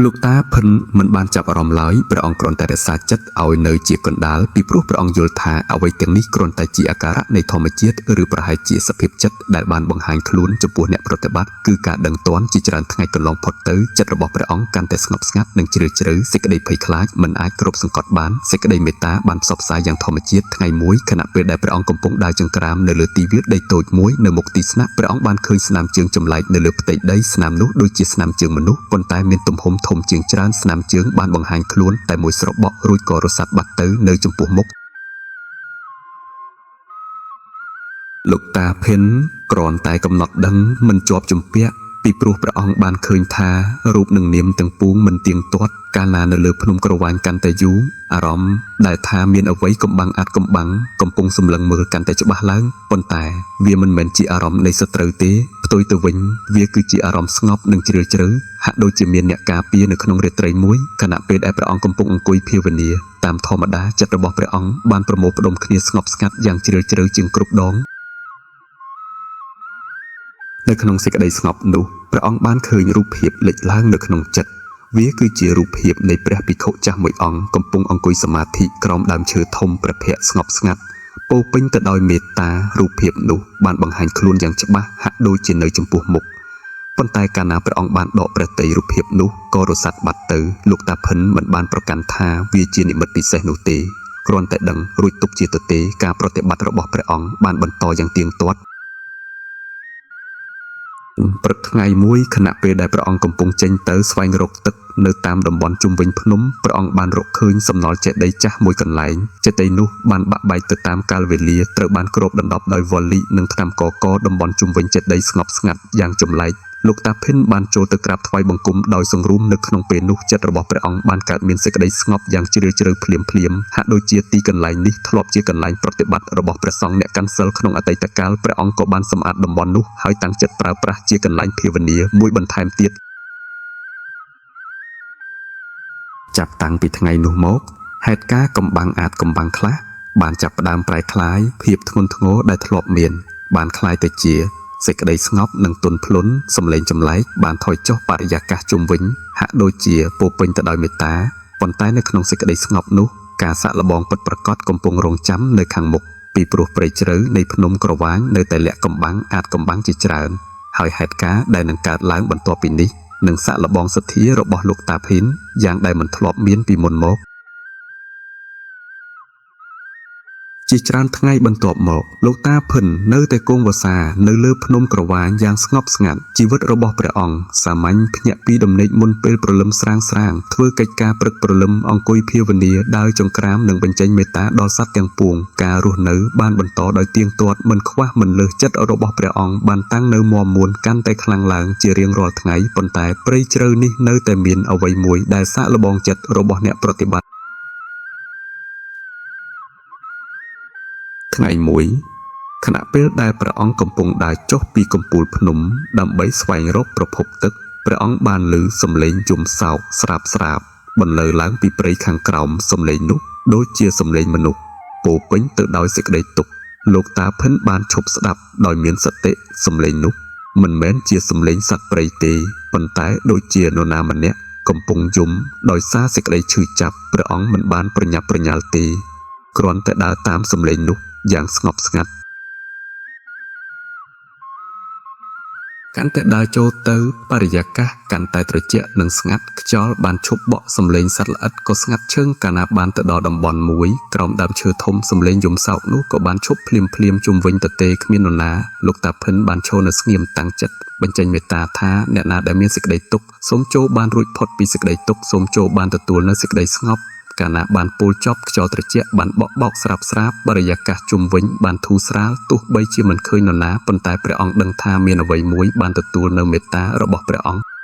លោកតាភិនមិនបានចាប់អារម្មណ៍ឡើយព្រះអង្គគ្រាន់តែរក្សាចិត្តឲ្យនៅជាកណ្ដាលពីព្រោះព្រះអង្គយល់ថាអ្វីទាំងនេះគ្រាន់តែជាអាការៈនៃធម្មជាតិឬប្រហែលជាសភាពចិត្តដែលបានបង្ហាញខ្លួនចំពោះអ្នកប្រតិបត្តិគឺការដឹងទាន់ជាច្រើនថ្ងៃកន្លងផុតទៅចិត្តរបស់ព្រះអង្គកាន់តែស្ងប់ស្ងាត់និងជ្រាលជ្រៅសេចក្តីភ័យខ្លាចមិនអាចគ្របសង្កត់បានសេចក្តីមេត្តាបានផ្សព្វផ្សាយយ៉ាងធម្មជាតិថ្ងៃមួយខណៈពេលដែលព្រះអង្គកំពុងដើរចង្ក្រាមនៅលើទីវាលដីតូចមួយនៅមុខទីស្នាក់ព្រះអង្គបានឃើញស្នាមជើងចម្លែកនៅលើផ្ទៃដីស្នាមនោះដូចជាស្នាមជើងមនុស្សប៉ុន្តែមានទំហំធំជាងច្រើនស្នាមជើងបានបង្ហាញខ្លួនតែមួយស្របក់រួចក៏រសាត់បាត់ទៅនៅចំពោះមុខលោកតាភិនគ្រាន់តែកំណត់ដឹងមិនជាប់ជំពាក់ពីព្រោះព្រះអង្គបានឃើញថារូបនិងនាមទាំងពួងមិនទៀងទាត់កាលណានៅលើភ្នំក្រវាញកាន់តែយូរអារម្មណ៍ដែលថាមានអ្វីកំបាំងអាចកំបាំងកំពុងសម្លឹងមើលកាន់តែច្បាស់ឡើងប៉ុន្តែវាមិនមែនជាអារម្មណ៍នៃសត្រូវទេផ្ទុយទៅវិញវាគឺជាអារម្មណ៍ស្ងប់និងជ្រាលជ្រៅហាក់ដូចជាមានអ្នកការពារនៅក្នុងរាត្រីមួយខណៈពេលដែលព្រះអង្គកំពុងអង្គុយភាវនាតាមធម្មតាចិត្តរបស់ព្រះអង្គបានប្រមូលផ្ដុំគ្នាស្ងប់ស្ងាត់យ៉ាងជ្រាលជ្រៅជាងគ្រប់ដងនៅក្នុងសេចក្តីស្ងប់នោះព្រះអង្គបានឃើញរូបភាពលេចឡើងនៅក្នុងចិត្តវាគឺជារូបភាពនៃព្រះភិក្ខុចាស់មួយអង្គកំពុងអង្គុយសមាធិក្រោមដើមឈើធំព្រះភ័ក្ត្រស្ងប់ស្ងាត់ពោពេញទៅដោយមេត្តារូបភាពនោះបានបង្ហាញខ្លួនយ៉ាងច្បាស់ហាក់ដូចជានៅចំពោះមុខប៉ុន្តែកាលណាព្រះអង្គបានដកព្រះទ័យរូបភាពនោះក៏រសាត់បាត់ទៅលោកតាភិនមិនបានប្រកាន់ថាវាជានិមិត្តពិសេសនោះទេគ្រាន់តែដឹងរួចទុកជាទទេការប្រតិបត្តិរបស់ព្រះអង្គបានបន្តយ៉ាងទៀងទាត់ព្រឹកថ្ងៃមួយខណៈពេលដែលព្រះអង្គកំពុងចេញទៅស្វែងរកទឹកនៅតាមតំបន់ជុំវិញភ្នំព្រះអង្គបានរកឃើញសំណល់ចេតិយចាស់មួយកន្លែងចេតិយនោះបានបាក់បែកទៅតាមកាលវេលាត្រូវបានគ្របដណ្ដប់ដោយវល្លិនិងថ្នាំកកតំបន់ជុំវិញចេតិយស្ងប់ស្ងាត់យ៉ាងចម្លែកលោកតាភិនបានចូលទៅក្រាបថ្វាយបង្គំដោយសង្រួមនៅក្នុងពេលនោះចិត្តរបស់ព្រះអង្គបានកើតមានសេចក្តីស្ងប់យ៉ាងជ្រាលជ្រៅភ្លាមហាក់ដូចជាទីកន្លែងនេះធ្លាប់ជាកន្លែងប្រតិបត្តិរបស់ព្រះសង្ឃអ្នកកាន់សិលក្នុងអតីតកាលព្រះអង្គក៏បានសម្អាតតំបន់នោះហើយតាំងចិត្តប្រើប្រាស់ជាកន្លែងភាវនាមួយបន្ថែមទៀតចាប់តាំងពីថ្ងៃនោះមកហេតុការណ៍កំបាំងអាចកំបាំងខ្លះបានចាប់ផ្ដើមប្រែក្លាយភាពធ្ងន់ធ្ងរដែលធ្លាប់មានបានคล้ายទៅជាសេចក្តីស្ងប់និងទន់ភ្លន់សម្លេងចម្លែកបានថយចុះបរិយាកាសជុំវិញហាក់ដូចជាពោពេញទៅដោយមេត្តាប៉ុន្តែនៅក្នុងសេចក្តីស្ងប់នោះការសាក់លបងពិតប្រាកដកំពុងរងចាំនៅខាងមុខពីព្រោះព្រៃជ្រៅនៃភ្នំក្រវាញនៅតែលាក់កំបាំងអាចកំបាំងជាច្រើនហើយហេតុការណ៍ដែលនឹងកើតឡើងបន្ទាប់ពីនេះនឹងសាក់លបងសទ្ធារបស់លោកតាភិនយ៉ាងដែលមិនធ្លាប់មានពីមុនមកជាច្រើនថ្ងៃបន្ទាប់មកលោកតាភិននៅតែគង់វស្សានៅលើភ្នំក្រវាញយ៉ាងស្ងប់ស្ងាត់ជីវិតរបស់ព្រះអង្គសាមញ្ញភ្ញាក់ពីដំណេកមុនពេលព្រលឹមស្រាងធ្វើកិច្ចការព្រឹកព្រលឹមអង្គុយភាវនាដើរចង្ក្រាមនិងបញ្ចេញមេត្តាដល់សត្វទាំងពួងការរស់នៅបានបន្តដោយទៀងទាត់មិនខ្វះមិនលើសចិត្តរបស់ព្រះអង្គបានតាំងនៅមាំមួនកាន់តែខ្លាំងឡើងជារៀងរាល់ថ្ងៃប៉ុន្តែព្រៃជ្រៅនេះនៅតែមានអ្វីមួយដែលសាកល្បងចិត្តរបស់អ្នកប្រតិបត្តិ ថ្ងៃមួយខណៈពេលដែលព្រះអង្គកំពុងដើរចុះពីកំពូលភ្នំដើម្បីស្វែងរកប្រភពទឹកព្រះអង្គបានឮសំឡេងយំសោកស្រាបស្រាបបន្លឺឡើងពីព្រៃខាងក្រោមសំឡេងនោះដូចជាសំឡេងមនុស្សពោពេញទៅដោយសេចក្តីទុក្ខលោកតាភិនបានឈប់ស្ដាប់ដោយមានសតិសំឡេងនោះមិនមែនជាសំឡេងសត្វព្រៃទេប៉ុន្តែដូចជានរណាម្នាក់កំពុងយំដោយសារសេចក្តីឈឺចាប់ព្រះអង្គមិនបានប្រញាប់ប្រញាល់ទេគ្រាន់តែដើរតាមសំឡេងនោះយ៉ាងស្ងប់ស្ងាត់កាន់តែដើរចូលទៅបរិយាកាសកាន់តែត្រជាក់និងស្ងាត់ខ្យល់បានឈប់បក់សំឡេងសត្វល្អិតក៏ស្ងាត់ឈឹងកាលណាបានទៅដល់តំបន់មួយក្រោមដើមឈើធំសំឡេងយំសោកនោះក៏បានឈប់ភ្លាមជុំវិញទទេគ្មាននរណាលោកតាភិនបានឈរនៅស្ងៀមតាំងចិត្តបញ្ចេញមេត្តាថាអ្នកណាដែលមានសេចក្តីទុក្ខសូមចូលបានរួចផុតពីសេចក្តីទុក្ខសូមចូលបានទទួលនូវសេចក្តីស្ងប់កាលណាបានពោលចប់ខ្យល់ត្រជាក់បានបក់បោកស្រាប់ស្រាបបរិយាកាសជុំវិញបានធូរស្រាលទោះបីជាមិនឃើញនរណាប៉ុន្តែព្រះអង្គដឹងថាមានអ្វីមួយបានទទួលនៅមេត្តារបស់ព្រះអង្គ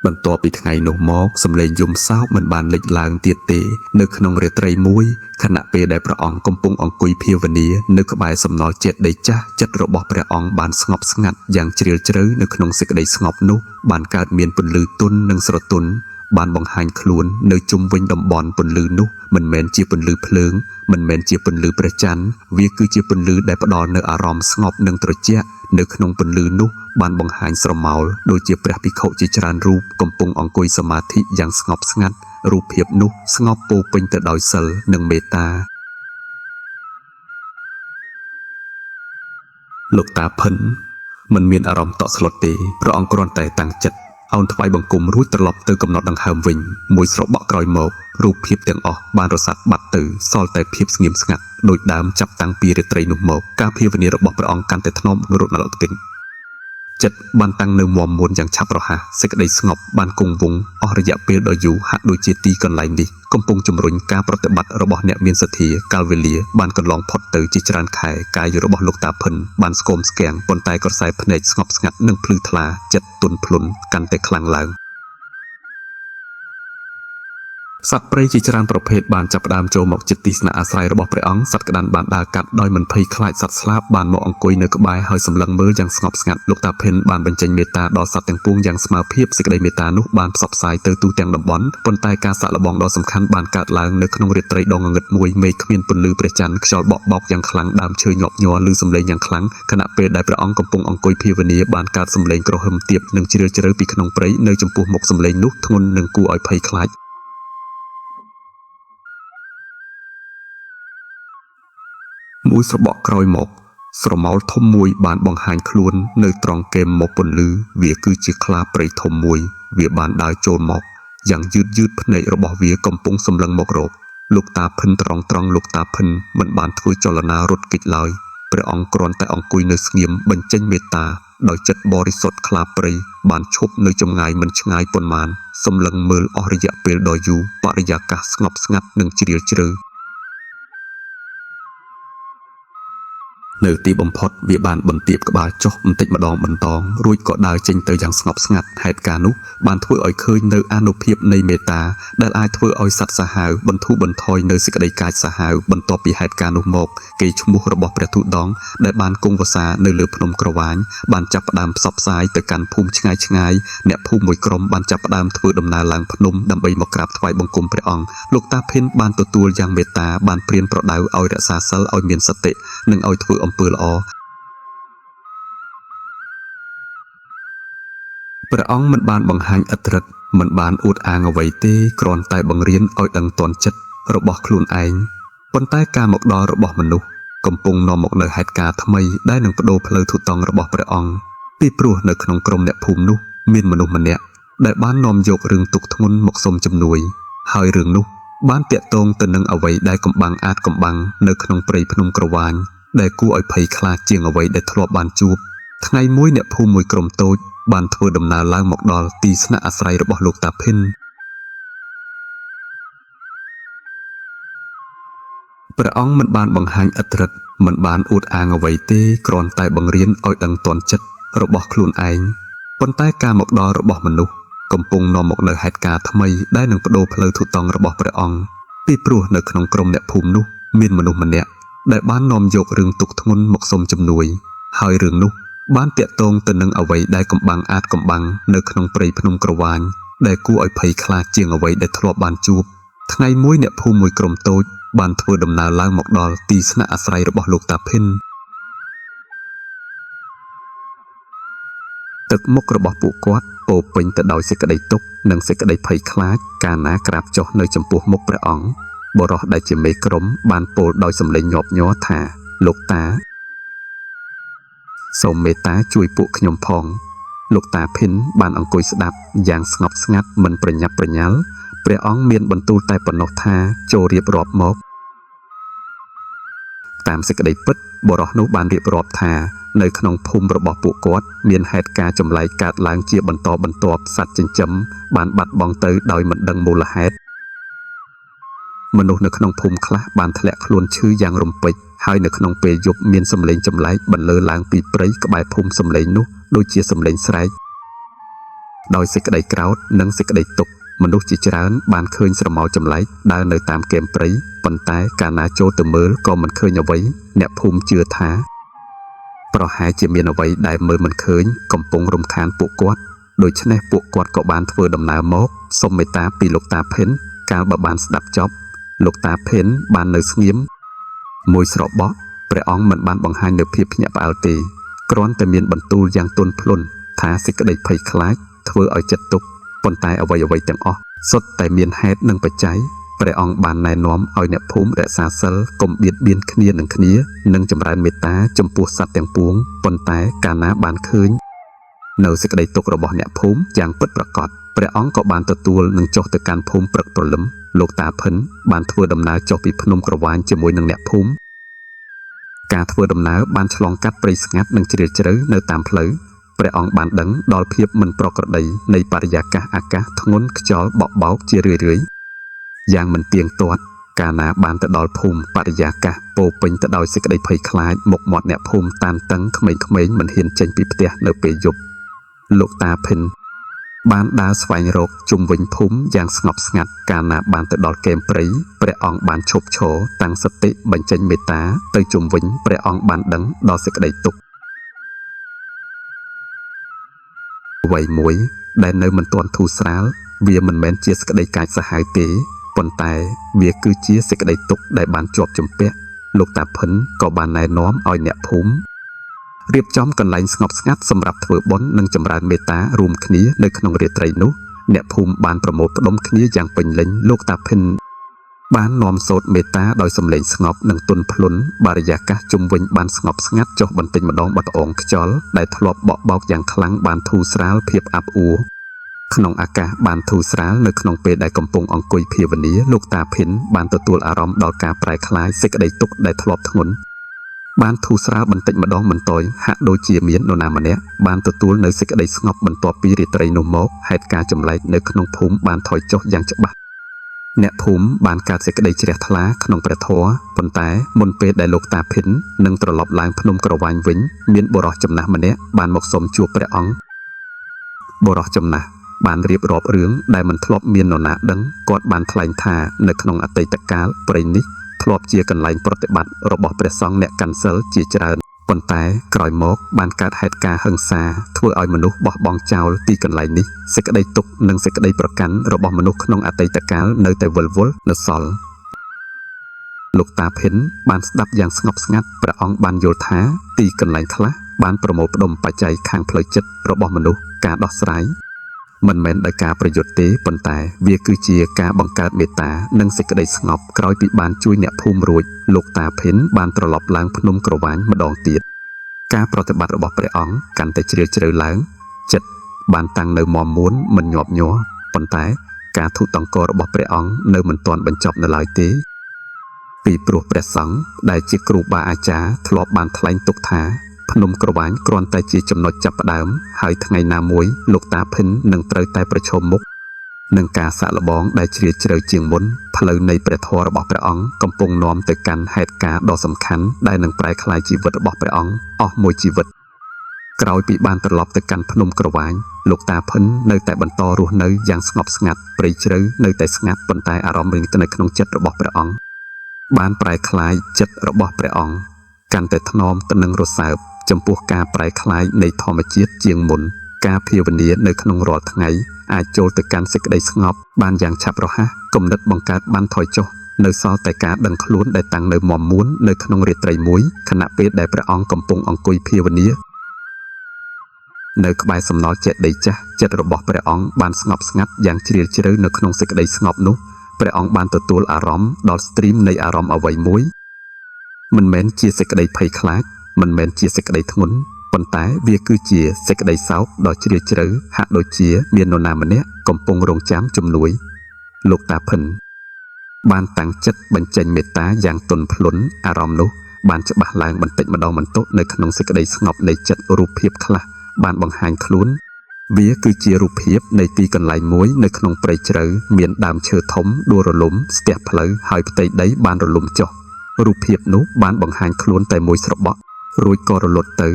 បន្ទាប់ពីថ្ងៃនោះមកសំឡេងយំសោកមិនបានលេចឡើងទៀតទេនៅក្នុងរាត្រីមួយខណៈពេលដែលព្រះអង្គកំពុងអង្គុយភាវនានៅក្បែរសំណល់ចេតិយចាស់ចិត្តរបស់ព្រះអង្គបានស្ងប់ស្ងាត់យ៉ាងជ្រាលជ្រៅនៅក្នុងសេចក្តីស្ងប់នោះបានកើតមានពន្លឺទន់និងស្រទន់បានបង្ហាញខ្លួននៅជុំវិញតំបន់ពន្លឺនោះមិនមែនជាពន្លឺភ្លើងមិនមែនជាពន្លឺព្រះច័ន្ទវាគឺជាពន្លឺដែលផ្ដល់នូវអារម្មណ៍ស្ងប់និងត្រជាក់នៅក្នុងពន្លឺនោះបានបង្ហាញស្រមោលដូចជាព្រះភិក្ខុជាច្រើនរូបកំពុងអង្គុយសមាធិយ៉ាងស្ងប់ស្ងាត់រូបភាពនោះស្ងប់ពោពេញទៅដោយសិលនិងមេត្តាលោកតាភិនមិនមានអារម្មណ៍តក់ស្លុតទេព្រះអង្គគ្រាន់តែតាំងចិត្តអោនថ្វាយបង្គំរួចត្រឡប់ទៅកំណត់ដង្ហើមវិញមួយស្របក់ក្រោយមករូបភាពទាំងអស់បានរសាត់បាត់ទៅសល់តែភាពស្ងៀមស្ងាត់ដោយដើមចាប់តាំងពីរាត្រីនោះមកការភាវនារបស់ព្រះអង្គកាន់តែថ្នមរត់ដល់ទិញចិត្តបានតាំងនៅមាំមួនយ៉ាងឆាប់រហ័សសេចក្តីស្ងប់បានគង់វង្សអស់រយៈពេលដ៏យូរហាក់ដូចជាទីកន្លែងនេះកំពុងជំរុញការប្រតិបត្តិរបស់អ្នកមានសទ្ធាកាលវេលាបានកន្លងផុតទៅជាច្រើនខែកាយរបស់លោកតាភិនបានស្គមស្គាំងប៉ុន្តែក្រសែភ្នែកស្ងប់ស្ងាត់និងភ្លឺថ្លាចិត្តទន់ភ្លន់កាន់តែខ្លាំងឡើងសត្វព្រៃជាច្រើនប្រភេទបានចាប់ផ្ដើមចូលមកជិតទីស្នាក់អាស្រ័យរបស់ព្រះអង្គសត្វក្តាន់បានដើរកាត់ដោយមិនភ័យខ្លាចសត្វស្លាបបានមកអង្គុយនៅក្បែរហើយសម្លឹងមើលយ៉ាងស្ងប់ស្ងាត់លោកតាភិនបានបញ្ចេញមេត្តាដល់សត្វទាំងពួងយ៉ាងស្មើភាពសេចក្តីមេត្តានោះបានផ្សព្វផ្សាយទៅទូទាំងតំបន់ប៉ុន្តែការសាកល្បងដ៏សំខាន់បានកើតឡើងនៅក្នុងរាត្រីដ៏ងងឹតមួយមេឃគ្មានពន្លឺព្រះច័ន្ទខ្យល់បក់បោកយ៉ាងខ្លាំងដើមឈើញាប់ញ័រឮសំឡេងយ៉ាងខ្លាំងខណៈពេលដែលព្រះអង្គកំពុងអង្គុយភាវនាបានកើតសំឡេងក្រហមទាបនិងជ្រាលជ្រៅពីក្នុងព្រៃនៅចំពោះមុខសំឡេងនោះធ្ងន់និងគួរឲ្យភ័យខ្លាចមួយស្របក់ក្រោយមកស្រមោលធំមួយបានបង្ហាញខ្លួននៅត្រង់គែមមកពន្លឺវាគឺជាខ្លាព្រៃធំមួយវាបានដើរចូលមកយ៉ាងយឺតភ្នែករបស់វាកំពុងសម្លឹងមករកលោកតាភិនត្រង់លោកតាភិនមិនបានធ្វើចលនារត់គេចឡើយព្រះអង្គគ្រាន់តែអង្គុយនៅស្ងៀមបញ្ចេញមេត្តាដោយចិត្តបរិសុទ្ធខ្លាព្រៃបានឈប់នៅចម្ងាយមិនឆ្ងាយប៉ុន្មានសម្លឹងមើលអស់រយៈពេលដ៏យូរបរិយាកាសស្ងប់ស្ងាត់និងជ្រាលជ្រៅនៅទីបំផុតវាបានបន្ទាបក្បាលចុះបន្តិចម្ដងរួចក៏ដើរចេញទៅយ៉ាងស្ងប់ស្ងាត់ហេតុការណ៍នោះបានធ្វើឲ្យឃើញនៅអានុភាពនៃមេត្តាដែលអាចធ្វើឲ្យសត្វសាហាវបន្ធូរបន្ថយនៅសេចក្តីកាចសាហាវបន្ទាប់ពីហេតុការណ៍នោះមកគេឈ្មោះរបស់ព្រះទូតដងដែលបានគង់វសានៅលើភ្នំក្រវាញបានចាប់ផ្ដើមផ្សព្វផ្សាយទៅកាន់ភូមិឆ្ងាយអ្នកភូមិមួយក្រុមបានចាប់ផ្ដើមធ្វើដំណើរឡើងភ្នំដើម្បីមកក្រាបថ្វាយបង្គំព្រះអង្គលោកតាភិនបានទទួលយ៉ាងមេត្តាបានព្រានប្រដៅឲ្យរក្សាសិលឲ្យមានសតិនិងឲ្យធ្វើអំពើល្អព្រះអង្គមិនបានបង្ហាញឥទ្ធិឫទ្ធិមិនបានអួតអាងអ្វីទេគ្រាន់តែបង្រៀនឲ្យដឹងទាន់ចិត្តរបស់ខ្លួនឯងប៉ុន្តែការមកដល់របស់មនុស្សកំពុងនាំមកនៅហេតុការណ៍ថ្មីដែលនឹងបដូរផ្លូវទូតង់របស់ព្រះអង្គពីព្រោះនៅក្នុងក្រុមអ្នកភូមិនោះមានមនុស្សម្នាក់ដែលបាននាំយករឿងទុក្ខធ្ងន់មកសុំជំនួយហើយរឿងនោះបានតាក់ទងទៅនឹងអ្វីដែលកំបាំងអាចកំបាំងនៅក្នុងព្រៃភ្នំក្រវាញដែលគួរឲ្យភ័យខ្លាចជាងអ្វីដែលធ្លាប់បានជួបថ្ងៃមួយអ្នកភូមិមួយក្រុមតូចបានធ្វើដំណើរឡើងមកដល់ទីស្នាក់អាស្រ័យរបស់លោកតាភិនព្រះអង្គមិនបានបង្ហាញឥទ្ធិឫទ្ធិមិនបានអួតអាងអ្វីទេគ្រាន់តែបង្រៀនឲ្យដឹងទាន់ចិត្តរបស់ខ្លួនឯងប៉ុន្តែការមកដល់របស់មនុស្សកំពុងនាំមកនៅហេតុការណ៍ថ្មីដែលនឹងបដូរផ្លូវទូតង់របស់ព្រះអង្គ ពីព្រោះនៅក្នុងក្រុមអ្នកភូមិនោះមានមនុស្សម្នាក់ដែលបាននាំយករឿងទុកធ្ងន់មកសុំជំនួយហើយរឿងនោះបានតាក់ទងទៅនឹងអ្វីដែលកំបាំងអាចកំបាំងនៅក្នុងព្រៃភ្នំក្រវាញដែលគួរឲ្យភ័យខ្លាចជាងអ្វីដែលធ្លាប់បានជួបថ្ងៃមួយអ្នកភូមិមួយក្រុមតូចបានធ្វើដំណើរឡើងមកដល់ទីស្នាក់អាស្រ័យរបស់លោកតាភិនទឹកមុខរបស់ពួកគាត់ពោពេញទៅដោយសេចក្តីទុក្ខនិងសេចក្តីភ័យខ្លាចកាលណាក្រាបចុះនៅចំពោះមុខព្រះអង្គបរិសុទ្ធដែលជាមេក្រុមបានពោលដោយសំឡេងញាប់ញ័រថាលោកតាសូមមេត្តាជួយពួកខ្ញុំផងលោកតាភិនបានអង្គុយស្ដាប់យ៉ាងស្ងប់ស្ងាត់មិនប្រញាប់ប្រញាល់ព្រះអង្គមានបន្ទូលតែប៉ុណ្ណោះថាចូលរៀបរាប់មកតាមសេចក្តីពិតបរិសុទ្ធនោះបានរៀបរាប់ថានៅក្នុងភូមិរបស់ពួកគាត់មានហេតុការណ៍ចម្លែកកើតឡើងជាបន្តបន្ទាប់សត្វចិញ្ចឹមបានបាត់បង់ទៅដោយមិនដឹងមូលហេតុមនុស្សនៅក្នុងភូមិខ្លះបានធ្លាក់ខ្លួនឈឺយ៉ាងរំពេចហើយនៅក្នុងពេលយប់មានសម្លេងចម្លែកបន្លឺឡើងពីព្រៃក្បែរភូមិសម្លេងនោះដូចជាសម្លេងស្រែកដោយសេចក្តីក្រោធនិងសេចក្តីទុក្ខមនុស្សជាច្រើនបានឃើញស្រមោលចម្លែកដើរនៅតាមគែមព្រៃប៉ុន្តែកាលណាចូលទៅមើលក៏មិនឃើញអ្វីអ្នកភូមិជឿថាប្រហែលជាមានអ្វីដែលមើលមិនឃើញកំពុងរំខានពួកគាត់ដូច្នេះពួកគាត់ក៏បានធ្វើដំណើរមកសុំមេត្តាពីលោកតាភិនកាលបើបានស្ដាប់ចប់លោកតាភិនបាននៅស្ងៀមមួយស្របោះព្រះអង្គមិនបានបង្ហាញនូវភាពភ្ញាក់ផ្អើលទេគ្រាន់តែមានបន្ទូលយ៉ាងទន់ភ្លន់ថាសេចក្តីភ័យខ្លាចធ្វើឲ្យចិត្តទុក្ខប៉ុន្តែអ្វីទាំងអស់សុទ្ធតែមានហេតុនិងបច្ច័យព្រះអង្គបានណែនាំឲ្យអ្នកភូមិរក្សាសិលកុំបៀតបៀនគ្នានឹងគ្នានិងចម្រើនមេត្តាចំពោះសត្វទាំងពួងប៉ុន្តែកាលណាបានឃើញនៅសេចក្តីទុក្ខរបស់អ្នកភូមិយ៉ាងពិតប្រាកដព្រះអង្គក៏បានទទួលនឹងចុះទៅកាន់ភូមិព្រឹកព្រលឹមលោកតាភិនបានធ្វើដំណើរចុះពីភ្នំក្រវាញជាមួយនឹងអ្នកភូមិការធ្វើដំណើរបានឆ្លងកាត់ព្រៃស្ងាត់និងជ្រាលជ្រៅនៅតាមផ្លូវព្រះអង្គបានដឹងដល់ភាពមិនប្រក្រតីនៃបរិយាកាសអាកាសធ្ងន់ខ្យល់បក់បោកជារឿយៗយ៉ាងមិនទៀងទាត់កាលណាបានទៅដល់ភូមិបរិយាកាសពោពេញទៅដោយសេចក្តីភ័យខ្លាចមុខមាត់អ្នកភូមិតានតឹងក្មេងៗមិនហ៊ានចេញពីផ្ទះនៅពេលយប់លោកតាភិនបានដើរស្វែងរកជុំវិញភូមិយ៉ាងស្ងប់ស្ងាត់កាលណាបានទៅដល់គែមព្រៃព្រះអង្គបានឈប់ឈរតាំងសតិបញ្ចេញមេត្តាទៅជុំវិញព្រះអង្គបានដឹងដល់សេចក្តីទុក្ខអ្វីមួយដែលនៅមិនទាន់ធូរស្រាលវាមិនមែនជាសេចក្តីកាចសាហាវទេប៉ុន្តែវាគឺជាសេចក្តីទុក្ខដែលបានជាប់ជំពាក់លោកតាភិនក៏បានណែនាំឲ្យអ្នកភូមិរៀបចំកន្លែងស្ងប់ស្ងាត់សម្រាប់ធ្វើបុណ្យនិងចម្រើនមេត្តារួមគ្នានៅក្នុងរាត្រីនោះអ្នកភូមិបានប្រមូលផ្ដុំគ្នាយ៉ាងពេញលេញលោកតាភិនបាននាំសូត្រមេត្តាដោយសំឡេងស្ងប់និងទន់ភ្លន់បរិយាកាសជុំវិញបានស្ងប់ស្ងាត់ចុះបន្តិចម្ដងបាត់អងខ្យល់ដែលធ្លាប់បក់បោកយ៉ាងខ្លាំងបានធូរស្រាលភាពអាប់អួរក្នុងអាកាសបានធូរស្រាលនៅក្នុងពេលដែលកំពុងអង្គុយភាវនាលោកតាភិនបានទទួលអារម្មណ៍ដល់ការប្រែក្លាយសេចក្តីទុក្ខដែលធ្លាប់ធ្ងន់បានធូរស្រាលបន្តិចម្ដងបន្ទាយហាក់ដូចជាមាននរណាម្នាក់បានទទួលនៅសេចក្តីស្ងប់បន្ទាប់ពីរាត្រីនោះមកហេតុការចម្លែកនៅក្នុងភូមិបានថយចុះយ៉ាងច្បាស់អ្នកភូមិបានកើតសេចក្តីជ្រះថ្លាក្នុងព្រះធម៌ប៉ុន្តែមុនពេលដែលលោកតាភិននឹងត្រឡប់ឡើងភ្នំក្រវាញវិញមានបុរសចំណាស់ម្នាក់បានមកសុំជួបព្រះអង្គបុរសចំណាស់បានរៀបរាប់រឿងដែលមិនធ្លាប់មាននរណាដឹងគាត់បានថ្លែងថានៅក្នុងអតីតកាលព្រៃនេះធ្លាប់ជាកន្លែងប្រតិបត្តិរបស់ព្រះសង្ឃអ្នកកាន់សិលជាច្រើនប៉ុន្តែក្រោយមកបានកើតហេតុការណ៍ហិង្សាធ្វើឲ្យមនុស្សបោះបង់ចោលទីកន្លែងនេះសេចក្តីទុក្ខនិងសេចក្តីប្រកាន់របស់មនុស្សក្នុងអតីតកាលនៅតែវិលវល់នៅសល់លោកតាភិនបានស្ដាប់យ៉ាងស្ងប់ស្ងាត់ព្រះអង្គបានយល់ថាទីកន្លែងខ្លះបានប្រមូលផ្ដុំបច្ច័យខាងផ្លូវចិត្តរបស់មនុស្សការដោះស្រាយមិនមែនដោយការប្រយុទ្ធទេប៉ុន្តែវាគឺជាការបង្កើតមេត្តានិងសេចក្តីស្ងប់ក្រោយពីបានជួយអ្នកភូមិរួចលោកតាភិនបានត្រឡប់ឡើងភ្នំក្រវាញម្ដងទៀតការប្រតិបត្តិរបស់ព្រះអង្គកាន់តែជ្រាលជ្រៅឡើងចិត្តបានតាំងនៅមាំមួនមិនញាប់ញ័រប៉ុន្តែការធុតង្គររបស់ព្រះអង្គនៅមិនទាន់បញ្ចប់នៅឡើយទេពីព្រោះព្រះសង្ឃដែលជាគ្រូបាអាចារ្យធ្លាប់បានថ្លែងទុកថាភ្នំក្រវាញគ្រាន់តែជាចំណុចចាប់ផ្ដើមហើយថ្ងៃណាមួយលោកតាភិននឹងត្រូវតែប្រឈមមុខនឹងការសាក់លបងដែលជ្រាលជ្រៅជាងមុនផ្លូវនៃព្រះធម៌របស់ព្រះអង្គកំពុងនាំទៅកាន់ហេតុការណ៍ដ៏សំខាន់ដែលនឹងប្រែក្លាយជីវិតរបស់ព្រះអង្គអស់មួយជីវិត ក្រោយពីបានត្រឡប់ទៅកាន់ភ្នំក្រវាញលោកតាភិននៅតែបន្តរស់នៅយ៉ាងស្ងប់ស្ងាត់ព្រៃជ្រៅនៅតែស្ងាត់ប៉ុន្តែអារម្មណ៍រៀងទៅនៅក្នុងចិត្តរបស់ព្រះអង្គបានប្រែក្លាយចិត្តរបស់ព្រះអង្គកាន់តែថ្នមទៅនឹងរសើបចំពោះការប្រែក្លាយនៃធម្មជាតិជាងមុនការភាវនានៅក្នុងរាល់ថ្ងៃអាចចូលទៅកាន់សេចក្តីស្ងប់បានយ៉ាងឆាប់រហ័សគំនិតបង្កើតបានថយចុះនៅសល់តែការដឹងខ្លួនដែលតាំងនៅមាំមួននៅក្នុងរាត្រីមួយខណៈពេលដែលព្រះអង្គកំពុងអង្គុយភាវនានៅក្បែរសំណល់ចេតិយចាស់ចិត្តរបស់ព្រះអង្គបានស្ងប់ស្ងាត់យ៉ាងជ្រាលជ្រៅនៅក្នុងសេចក្តីស្ងប់នោះព្រះអង្គបានទទួលអារម្មណ៍ដល់ស្ទ្រីមនៃអារម្មណ៍អ្វីមួយមិនមែនជាសេចក្តីភ័យខ្លាចមិនមែនជាសេចក្តីធ្ងន់ប៉ុន្តែវាគឺជាសេចក្តីសោកដ៏ជ្រាលជ្រៅហាក់ដូចជាមាននរណាម្នាក់កំពុងរងចាំជំនួយលោកតាភិនបានតាំងចិត្តបញ្ចេញមេត្តាយ៉ាងទន់ភ្លន់អារម្មណ៍នោះបានច្បាស់ឡើងបន្តិចម្ដងបន្តិចនៅក្នុងសេចក្តីស្ងប់នៃចិត្តរូបភាពខ្លះបានបង្ហាញខ្លួនវាគឺជារូបភាពនៃទីកន្លែងមួយនៅក្នុងព្រៃជ្រៅមានដើមឈើធំដួលរលំស្ទះផ្លូវហើយផ្ទៃដីបានរលំចុះរូបភាពនោះបានបង្ហាញខ្លួនតែមួយស្របក់រួចក៏រលត់ទៅ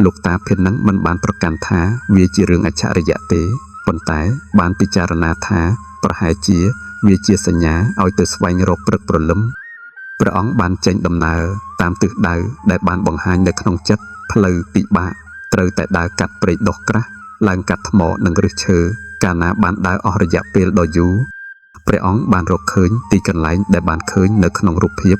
លោកតាភិននឹងមិនបានប្រកាន់ថាវាជារឿងអច្ឆរិយៈទេប៉ុន្តែបានពិចារណាថាប្រហែលជាវាជាសញ្ញាឲ្យទៅស្វែងរកព្រឹកព្រលឹមព្រះអង្គបានចេញដំណើរតាមទិសដៅដែលបានបង្ហាញនៅក្នុងចិត្តផ្លូវពិបាកត្រូវតែដើរកាត់ព្រៃដុះក្រាស់ឡើងកាត់ថ្មនិងឫសឈើកាលណាបានដើរអស់រយៈពេលដ៏យូរព្រះអង្គបានរកឃើញទីកន្លែងដែលបានឃើញនៅក្នុងរូបភាព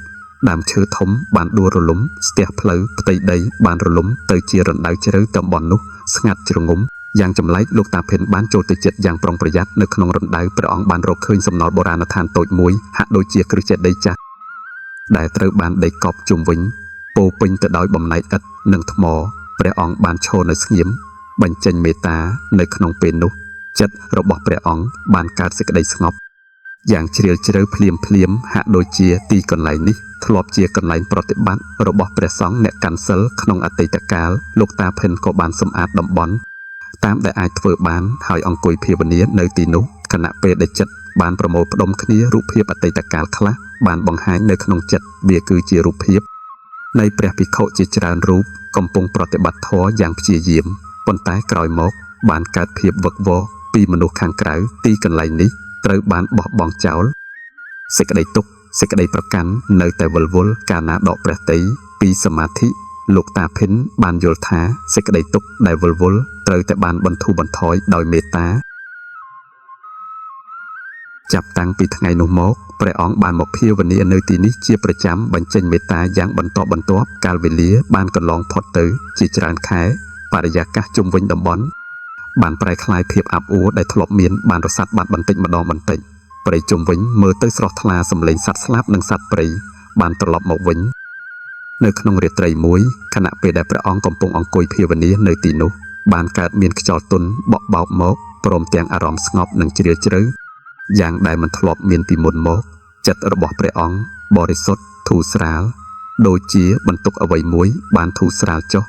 ដើមឈើធំបានដួលរលំស្ទះផ្លូវផ្ទៃដីបានរលំទៅជារណ្ដៅជ្រៅតំបន់នោះស្ងាត់ជ្រងំយ៉ាងចម្លែកលោកតាភិនបានចូលទៅជិតយ៉ាងប្រុងប្រយ័ត្ននៅក្នុងរណ្ដៅព្រះអង្គបានរកឃើញសំណល់បុរាណដ្ឋានតូចមួយហាក់ដូចជាគ្រឹះចេតិយចាស់ដែលត្រូវបានដីកប់ជុំវិញពោពេញទៅដោយបំណែកឥដ្ឋនិងថ្មព្រះអង្គបានឈរនៅស្ងៀមបញ្ចេញមេត្តានៅក្នុងពេលនោះចិត្តរបស់ព្រះអង្គបានកើតសេចក្តីស្ងប់យ៉ាងជ្រាលជ្រៅភ្លាមហាក់ដូចជាទីកន្លែងនេះធ្លាប់ជាកន្លែងប្រតិបត្តិរបស់ព្រះសង្ឃអ្នកកាន់សិលក្នុងអតីតកាលលោកតាភិនក៏បានសម្អាតតំបន់តាមដែលអាចធ្វើបានហើយអង្គុយភាវនានៅទីនោះខណៈពេលដែលចិត្តបានប្រមូលផ្ដុំគ្នារូបភាពអតីតកាលខ្លះបានបង្ហាញនៅក្នុងចិត្តវាគឺជារូបភាពនៃព្រះភិក្ខុជាច្រើនរូបកំពុងប្រតិបត្តិធម៌យ៉ាងព្យាយាមប៉ុន្តែក្រោយមកបានកើតភាពវឹកវរពីមនុស្សខាងក្រៅទីកន្លែងនេះត្រូវបានបោះបង់ចោលសេចក្តីទុក្ខសេចក្តីប្រកាន់នៅតែវិលវល់កាលណាដកព្រះទ័យពីសមាធិលោកតាភិនបានយល់ថាសេចក្តីទុក្ខដែលវិលវល់ត្រូវតែបានបន្ធូរបន្ថយដោយមេត្តាចាប់តាំងពីថ្ងៃនោះមកព្រះអង្គបានមកភាវនានៅទីនេះជាប្រចាំបញ្ចេញមេត្តាយ៉ាងបន្តបន្ទាប់កាលវេលាបានកន្លងផុតទៅជាច្រើនខែបរិយាកាសជុំវិញតំបន់បានប្រែក្លាយភាពអាប់អួរដែលធ្លាប់មានបានរសាត់បាត់បន្តិចម្ដងបន្តិចព្រៃជុំវិញមើលទៅស្រស់ថ្លាសម្លេងសត្វស្លាបនិងសត្វព្រៃបានត្រឡប់មកវិញនៅក្នុងរាត្រីមួយខណៈពេលដែលព្រះអង្គកំពុងអង្គុយភាវនានៅទីនោះបានកើតមានខ្យល់ទន់បក់បោកមកព្រមទាំងអារម្មណ៍ស្ងប់និងជ្រាលជ្រៅយ៉ាងដែលមិនធ្លាប់មានពីមុនមកចិត្តរបស់ព្រះអង្គបរិសុទ្ធធូរស្រាលដូចជាបន្ទុកអ្វីមួយបានធូរស្រាលចុះ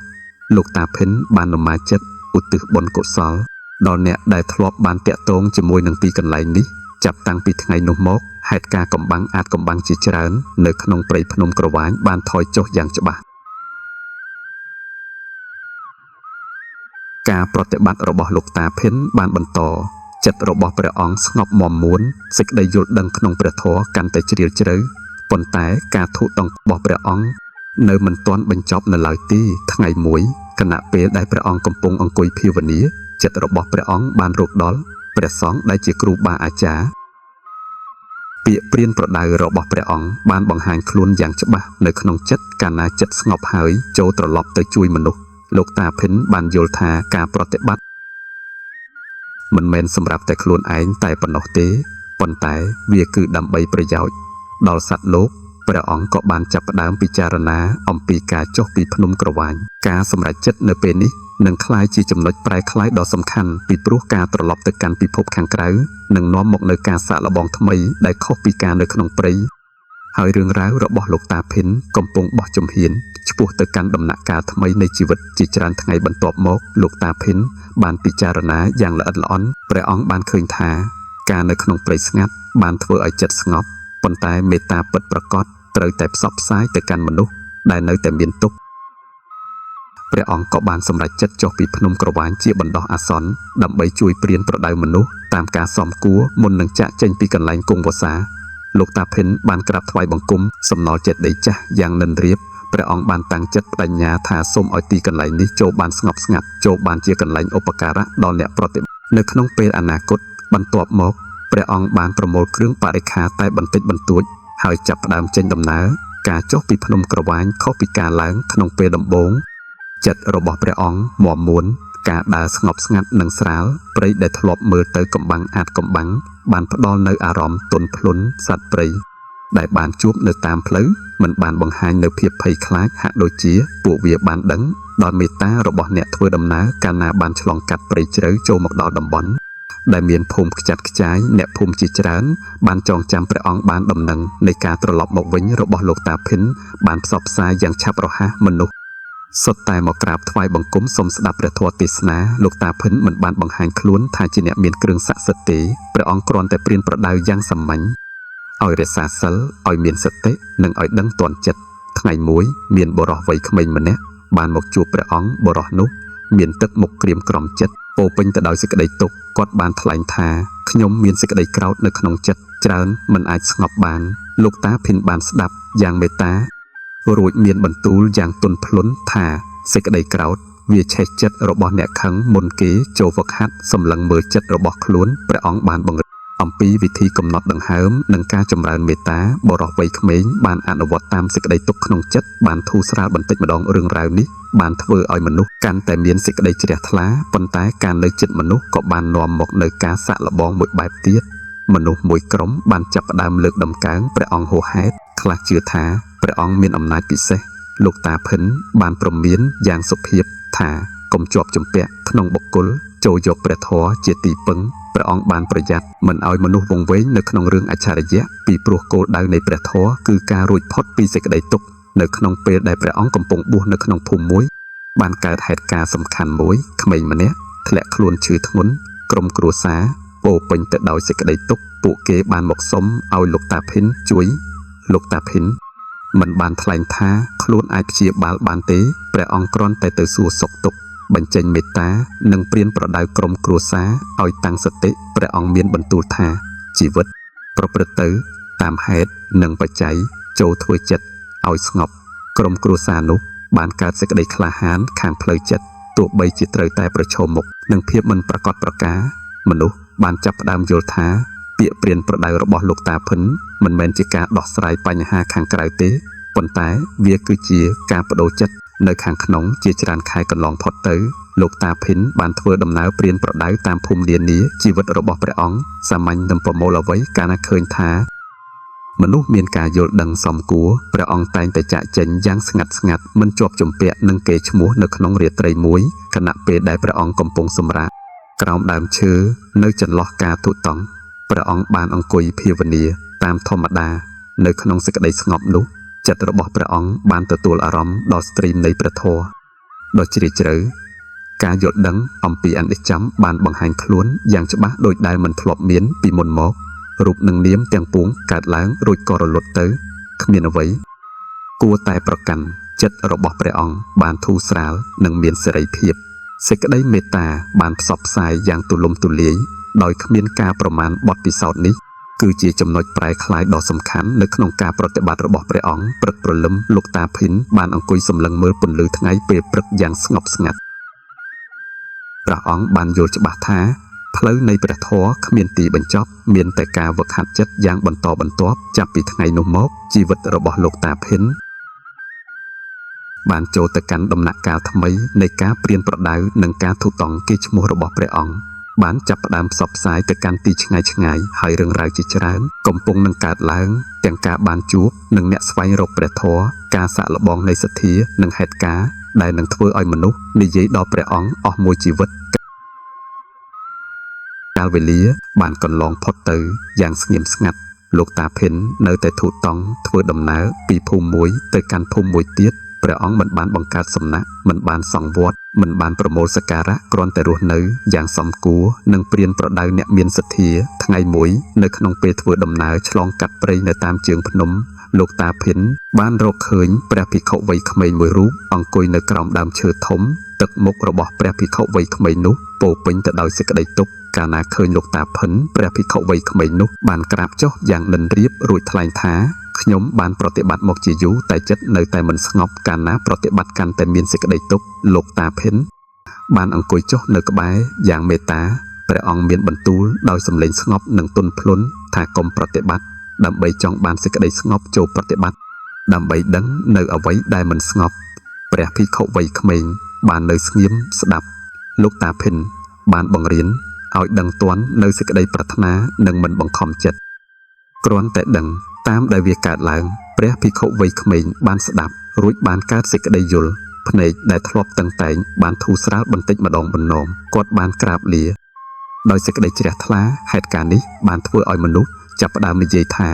លោកតាភិនបាននមាចិត្តឧទ្ទិសបុណ្យកុសលដល់អ្នកដែលធ្លាប់បានតាក់ទងជាមួយនឹងទីកន្លែងនេះចាប់តាំងពីថ្ងៃនោះមកហេតុការកំបាំងអាចកំបាំងជាច្រើននៅក្នុងព្រៃភ្នំក្រវាញបានថយចុះយ៉ាងច្បាស់ការប្រតិបត្តិរបស់លោកតាភិនបានបន្តចិត្តរបស់ព្រះអង្គស្ងប់មាំមួនសេចក្តីយល់ដឹងក្នុងព្រះធម៌កាន់តែជ្រាលជ្រៅប៉ុន្តែការធូរដង្របស់ព្រះអង្គនៅមិនទាន់បញ្ចប់នៅឡើយទេថ្ងៃមួយខណៈពេលដែលព្រះអង្គកំពុងអង្គុយភាវនាចិត្តរបស់ព្រះអង្គបានរកដល់ព្រះសង្ឃដែលជាគ្រូបាអាចារ្យពាក្យព្រានប្រដៅរបស់ព្រះអង្គបានបង្ហាញខ្លួនយ៉ាងច្បាស់នៅក្នុងចិត្តកាលណាចិត្តស្ងប់ហើយចូលត្រឡប់ទៅជួយមនុស្សលោកតាភិនបានយល់ថាការប្រតិបត្តិមិនមែនសម្រាប់តែខ្លួនឯងតែប៉ុណ្ណោះទេប៉ុន្តែវាគឺដើម្បីប្រយោជន៍ដល់សត្វលោកព្រះអង្គក៏បានចាប់ផ្ដើមពិចារណាអំពីការចុះពីភ្នំក្រវាញការសម្រេចចិត្តនៅពេលនេះនឹងក្លាយជាចំណុចប្រែក្លាយដ៏សំខាន់ពីព្រោះការត្រឡប់ទៅកាន់ពិភពខាងក្រៅនឹងនាំមកនូវការសាកល្បងថ្មីដែលខុសពីការនៅក្នុងព្រៃហើយរឿងរ៉ាវរបស់លោកតាភិនកំពុងបោះជំហានឆ្ពោះទៅកាន់ដំណាក់កាលថ្មីនៃជីវិតជាច្រើនថ្ងៃបន្ទាប់មកលោកតាភិនបានពិចារណាយ៉ាងល្អិតល្អន់ព្រះអង្គបានឃើញថាការនៅក្នុងព្រៃស្ងាត់បានធ្វើឲ្យចិត្តស្ងប់ប៉ុន្តែមេត្តាពិតប្រាកដត្រូវតែផ្សព្វផ្សាយទៅកាន់មនុស្សដែលនៅតែមានទុក្ខ ព្រះអង្គក៏បានសម្រេចចិត្តចុះពីភ្នំក្រវាញជាបណ្ដោះអាសន្នដើម្បីជួយព្រានប្រដៅមនុស្សតាមការសមគួរមុននឹងចាក់ចេញពីកន្លែងគង់វសាលោកតាភិនបានក្រាបថ្វាយបង្គំសំណល់ចេតិយចាស់យ៉ាងនិនរៀបព្រះអង្គបានតាំងចិត្តបដិញ្ញាថាសូមឲ្យទីកន្លែងនេះចូលបានស្ងប់ស្ងាត់ចូលបានជាកន្លែងឧបការៈដល់អ្នកប្រតិបត្តិនៅក្នុងពេលអនាគតបន្ទាប់មកព្រះអង្គបានប្រមូលគ្រឿងបរិក្ខារតែបន្តិចបន្តួចហើយចាប់ផ្ដើមចេញដំណើរការចុះពីភ្នំក្រវាញខុសពីការឡើងក្នុងពេលដំបូងចិត្តរបស់ព្រះអង្គមាំមួនការដើរស្ងប់ស្ងាត់និងស្រាលព្រៃដែលធ្លាប់មើលទៅកំបាំងអាចកំបាំងបានផ្ដល់នូវអារម្មណ៍ទន់ភ្លន់សត្វព្រៃដែលបានជួបនៅតាមផ្លូវមិនបានបង្ហាញនូវភាពភ័យខ្លាចហាក់ដូចជាពួកវាបានដឹងដល់មេត្តារបស់អ្នកធ្វើដំណើរកាលណាបានឆ្លងកាត់ព្រៃជ្រៅចូលមកដល់តំបន់ដែលមានភូមិខ្ចាត់ខ្ចាយអ្នកភូមិជាច្រើនបានចងចាំព្រះអង្គបានដំណឹងនៃការត្រឡប់មកវិញរបស់លោកតាភិនបានផ្សព្វផ្សាយយ៉ាងឆាប់រហ័សមនុស្សសុទ្ធតែមកក្រាបថ្វាយបង្គំសូមស្ដាប់ព្រះធម៌ទេសនាលោកតាភិនមិនបានបង្ហាញខ្លួនថាជាអ្នកមានគ្រឿងស័ក្តិសិទ្ធិទេព្រះអង្គគ្រាន់តែព្រានប្រដៅយ៉ាងសាមញ្ញឲ្យរក្សាសិលឲ្យមានសតិនិងឲ្យដឹងទាន់ចិត្តថ្ងៃមួយមានបុរសវ័យក្មេងម្នាក់បានមកជួបព្រះអង្គបុរសនោះមានទឹកមុខក្រៀមក្រំចិត្តពោពេញទៅដោយសេចក្តីទុក្ខគាត់បានថ្លែងថាខ្ញុំមានសេចក្តីក្រោធនៅក្នុងចិត្តច្រើនមិនអាចស្ងប់បានលោកតាភិនបានស្ដាប់យ៉ាងមេត្តារួចមានបន្ទូលយ៉ាងទន់ភ្លន់ថាសេចក្តីក្រោធវាឆេះចិត្តរបស់អ្នកខឹងមុនគេចូលវឹកហាត់សម្លឹងមើលចិត្តរបស់ខ្លួនព្រះអង្គបានបង្រៀនអំពីវិធីកំណត់ដង្ហើមនិងការចម្រើនមេត្តាបរិសុទ្ធវ័យក្មេងបានអនុវត្តតាមសេចក្តីទុក្ខក្នុងចិត្តបានធូរស្រាលបន្តិចម្ដងរឿងរ៉ាវនេះបានធ្វើឲ្យមនុស្សកាន់តែមានសេចក្តីជ្រះថ្លាប៉ុន្តែការនៅចិត្តមនុស្សក៏បាននាំមកនៅការសាក់លបងមួយបែបទៀតមនុស្សមួយក្រុមបានចាប់ផ្ដើមលើកដំកើងព្រះអង្គហួសហេតុខ្លះជឿថាព្រះអង្គមានអំណាចពិសេសលោកតាភិនបានព្រមានយ៉ាងសុភាពថាកុំជាប់ជំពាក់ក្នុងបុគ្គលចូលយកព្រះធម៌ជាទីពឹងព្រះអង្គបានប្រយ័ត្នមិនឲ្យមនុស្សវង្វេងនៅក្នុងរឿងអច្ឆរិយៈពីព្រោះគោលដៅនៃព្រះធម៌គឺការរួចផុតពីសេចក្តីទុក្ខនៅក្នុងពេលដែលព្រះអង្គកំពុងបួសនៅក្នុងភូមិមួយបានកើតហេតុការណ៍សំខាន់មួយក្មេងម្នាក់ធ្លាក់ខ្លួនឈឺធ្ងន់ក្រុមគ្រួសារពោពេញទៅដោយសេចក្តីទុក្ខពួកគេបានមកសុំឲ្យលោកតាភិនជួយលោកតាភិនមិនបានថ្លែងថាខ្លួនអាចព្យាបាលបានទេព្រះអង្គគ្រាន់តែទៅសួរសុខទុក្ខបញ្ចេញមេត្តានិងព្រានប្រដៅក្រុមគ្រួសារឲ្យតាំងសតិព្រះអង្គមានបន្ទូលថាជីវិតប្រព្រឹត្តទៅតាមហេតុនិងបច្ច័យចូលធ្វើចិត្តឲ្យស្ងប់ក្រុមគ្រួសារនោះបានកើតសេចក្តីក្លាហានខាងផ្លូវចិត្តទោះបីជាត្រូវតែប្រឈមមុខនឹងភាពមិនប្រកបប្រការមនុស្សបានចាប់ផ្ដើមយល់ថាពាក្យព្រានប្រដៅរបស់លោកតាភិនមិនមែនជាការដោះស្រាយបញ្ហាខាងក្រៅទេប៉ុន្តែវាគឺជាការបដូរចិត្តនៅខាងក្នុងជាច្រើនខែកន្លងផុតទៅលោកតាភិនបានធ្វើដំណើរព្រានប្រដៅតាមភូមិនានាជីវិតរបស់ព្រះអង្គសាមញ្ញនឹងប្រមូលអ្វីកាលណាឃើញថាមនុស្សមានការយល់ដឹងសមគួរព្រះអង្គតែងតែចាក់ចេញយ៉ាងស្ងាត់ស្ងាត់មិនជាប់ជំពាក់នឹងគេឈ្មោះនៅក្នុងរាត្រីមួយខណៈពេលដែលព្រះអង្គកំពុងសម្រាកក្រោមដើមឈើនៅចន្លោះការទូតង់ព្រះអង្គបានអង្គុយភាវនាតាមធម្មតានៅក្នុងសេចក្តីស្ងប់នោះចិត្តរបស់ព្រះអង្គបានទទួលអារម្មណ៍ដល់ស្ទ្រីមនៃព្រះធម៌ដ៏ជ្រាលជ្រៅការយល់ដឹងអំពីអនិច្ចំបានបង្ហាញខ្លួនយ៉ាងច្បាស់ដោយដែលមិនធ្លាប់មានពីមុនមករូបនិងនាមទាំងពួងកើតឡើងរួចក៏រលត់ទៅគ្មានអ្វីគួរតែប្រកាន់ចិត្តរបស់ព្រះអង្គបានធូរស្រាលនិងមានសេរីភាពសេចក្តីមេត្តាបានផ្សព្វផ្សាយយ៉ាងទូលំទូលាយដោយគ្មានការប្រមាណបទពិសោធន៍នេះគឺជាចំណុចប្រែក្លាយដ៏សំខាន់នៅក្នុងការប្រតិបត្តិរបស់ព្រះអង្គព្រឹកព្រលឹមលោកតាភិនបានអង្គុយសម្លឹងមើលពន្លឺថ្ងៃពេលព្រឹកយ៉ាងស្ងប់ស្ងាត់ព្រះអង្គបានយល់ច្បាស់ថាផ្លូវនៃព្រះធម៌គ្មានទីបញ្ចប់មានតែការវឹកហាត់ចិត្តយ៉ាងបន្តបន្ទាប់ចាប់ពីថ្ងៃនោះមកជីវិតរបស់លោកតាភិនបានចូលទៅកាន់ដំណាក់កាលថ្មីនៃការព្រានប្រដៅនិងការទូតង់គេឈ្មោះរបស់ព្រះអង្គបានចាប់ផ្ដើមផ្សព្វផ្សាយទៅកាន់ទីឆ្ងាយឆ្ងាយហើយរឿងរ៉ាវជាច្រើនកំពុងនឹងកើតឡើងទាំងការបានជួបនឹងអ្នកស្វែងរកព្រះធម៌ការសាក់លបងនៃសទ្ធានិងហេតុការណ៍ដែលនឹងធ្វើឲ្យមនុស្សនិយាយដល់ព្រះអង្គអស់មួយជីវិតកាលវេលាបានកន្លងផុតទៅយ៉ាងស្ងៀមស្ងាត់លោកតាភិននៅតែធូតតង់ធ្វើដំណើរពីភូមិមួយទៅកាន់ភូមិមួយទៀតព្រះអង្គមិនបានបង្កើតសំណាក់មិនបានសង់វត្តមិនបានប្រមូលសក្ការៈគ្រាន់តែរស់នៅយ៉ាងសមគួរនិងព្រានប្រដៅអ្នកមានសទ្ធាថ្ងៃមួយនៅក្នុងពេលធ្វើដំណើរឆ្លងកាត់ព្រៃនៅតាមជើងភ្នំ លោកតាភិនបានរកឃើញព្រះភិក្ខុវ័យក្មេងមួយរូបអង្គុយនៅក្រោមដើមឈើធំទឹកមុខរបស់ព្រះភិក្ខុវ័យក្មេងនោះពោពេញទៅដោយសេចក្តីទុក្ខកាលណាឃើញលោកតាភិនព្រះភិក្ខុវ័យក្មេងនោះបានក្រាបចុះយ៉ាងនិនរៀបរួចថ្លែងថាខ្ញុំបានប្រតិបត្តិមកជាយូរតែចិត្តនៅតែមិនស្ងប់កាលណាប្រតិបត្តិកាន់តែមានសេចក្តីទុក្ខលោកតាភិនបានអង្គុយចុះនៅក្បែរយ៉ាងមេត្តាព្រះអង្គមានបន្ទូលដោយសម្លេងស្ងប់និងទន់ភ្លន់ថាកុំប្រតិបត្តិដើម្បីចង់បានសេចក្តីស្ងប់ចូលប្រតិបត្តិដើម្បីដឹងនៅអ្វីដែលមិនស្ងប់ព្រះភិក្ខុវ័យក្មេងបាននៅស្ងៀមស្ដាប់លោកតាភិនបានបង្រៀនឲ្យដឹងទាន់នៅសេចក្តីប្រាថ្នានិងមិនបង្ខំចិត្តគ្រាន់តែដឹងតាមដែលវាកើតឡើងព្រះភិក្ខុវ័យក្មេងបានស្ដាប់រួចបានកើតសេចក្តីយល់ភ្នែកដែលធ្លាប់តឹងតែងបានធូរស្រាលបន្តិចម្ដងបន្នងគាត់បានក្រាបលាដោយសេចក្តីជ្រះថ្លាហេតុការណ៍នេះបានធ្វើឲ្យមនុស្សចាប់ផ្ដើមនិយាយថា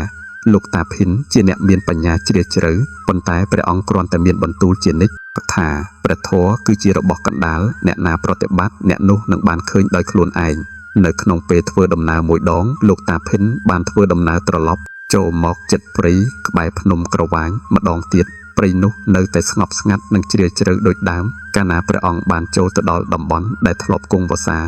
លោកតាភិនជាអ្នកមានបញ្ញាជ្រាលជ្រៅប៉ុន្តែព្រះអង្គគ្រាន់តែមានបន្ទូលជានិច្ចថាព្រះធម៌គឺជារបស់កណ្ដាលអ្នកណាប្រតិបត្តិអ្នកនោះនឹងបានឃើញដោយខ្លួនឯងនៅក្នុងពេលធ្វើដំណើរមួយដងលោកតាភិនបានធ្វើដំណើរត្រឡប់ចូលមកជិតព្រៃក្បែរភ្នំក្រវាញម្ដងទៀតព្រៃនោះនៅតែស្ងប់ស្ងាត់និងជ្រាលជ្រៅដូចដើមកាលណាព្រះអង្គបានចូលទៅដល់តំបន់ដែលធ្លាប់គង់វស្សា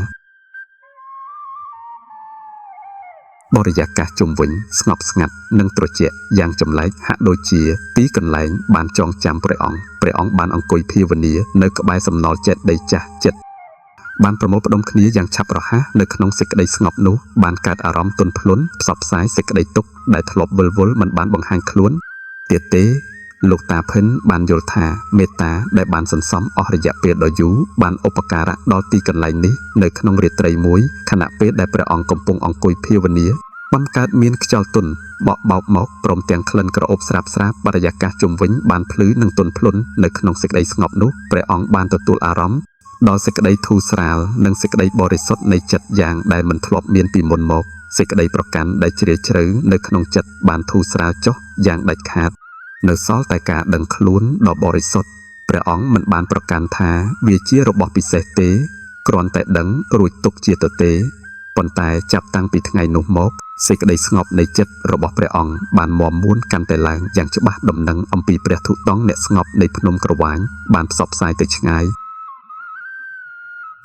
បរិយាកាសជុំវិញស្ងប់ស្ងាត់និងត្រជាក់យ៉ាងចម្លែកហាក់ដូចជាទីកន្លែងបានចងចាំព្រះអង្គបានអង្គុយភាវនានៅក្បែរសំណល់ចេតិយចាស់ចិត្តបានប្រមូលផ្ដុំគ្នាយ៉ាងឆាប់រហ័សនៅក្នុងសេចក្តីស្ងប់នោះបានកើតអារម្មណ៍ទន់ភ្លន់ផ្សព្វផ្សាយសេចក្តីទុក្ខដែលធ្លាប់វិលវល់មិនបានបង្ហាញខ្លួនទៀតទេលោកតាភិនបានយល់ថាមេត្តាដែលបានសន្សំអស់រយៈពេលដ៏យូរបានឧបការៈដល់ទីកន្លែងនេះនៅក្នុងរាត្រីមួយខណៈពេលដែលព្រះអង្គកំពុងអង្គុយភាវនាបានកើតមានខ្យល់ទន់បក់បោកមកព្រមទាំងក្លិនក្រអូបស្រាបបរិយាកាសជុំវិញបានភ្លឺនិងទន់ភ្លន់នៅក្នុងសេចក្តីស្ងប់នោះព្រះអង្គបានទទួលអារម្មណ៍ដល់សេចក្តីធូរស្រាលនិងសេចក្តីបរិសុទ្ធនៃចិត្តយ៉ាងដែលមិនធ្លាប់មានពីមុនមកសេចក្តីប្រកាន់ដែលជ្រាលជ្រៅនៅក្នុងចិត្តបានធូរស្រាលចុះយ៉ាងដាច់ខាតនៅសល់តែការដឹងខ្លួនដ៏បរិសុទ្ធព្រះអង្គមិនបានប្រកាន់ថាវាជារបស់ពិសេសទេគ្រាន់តែដឹងរួចទុកជាទទេប៉ុន្តែចាប់តាំងពីថ្ងៃនោះមកសេចក្តីស្ងប់នៃចិត្តរបស់ព្រះអង្គបានមាំមួនកាន់តែឡើងយ៉ាងច្បាស់ដំណឹងអំពីព្រះធុដងអ្នកស្ងប់នៃភ្នំក្រវាញបានផ្សព្វផ្សាយទៅឆ្ងាយ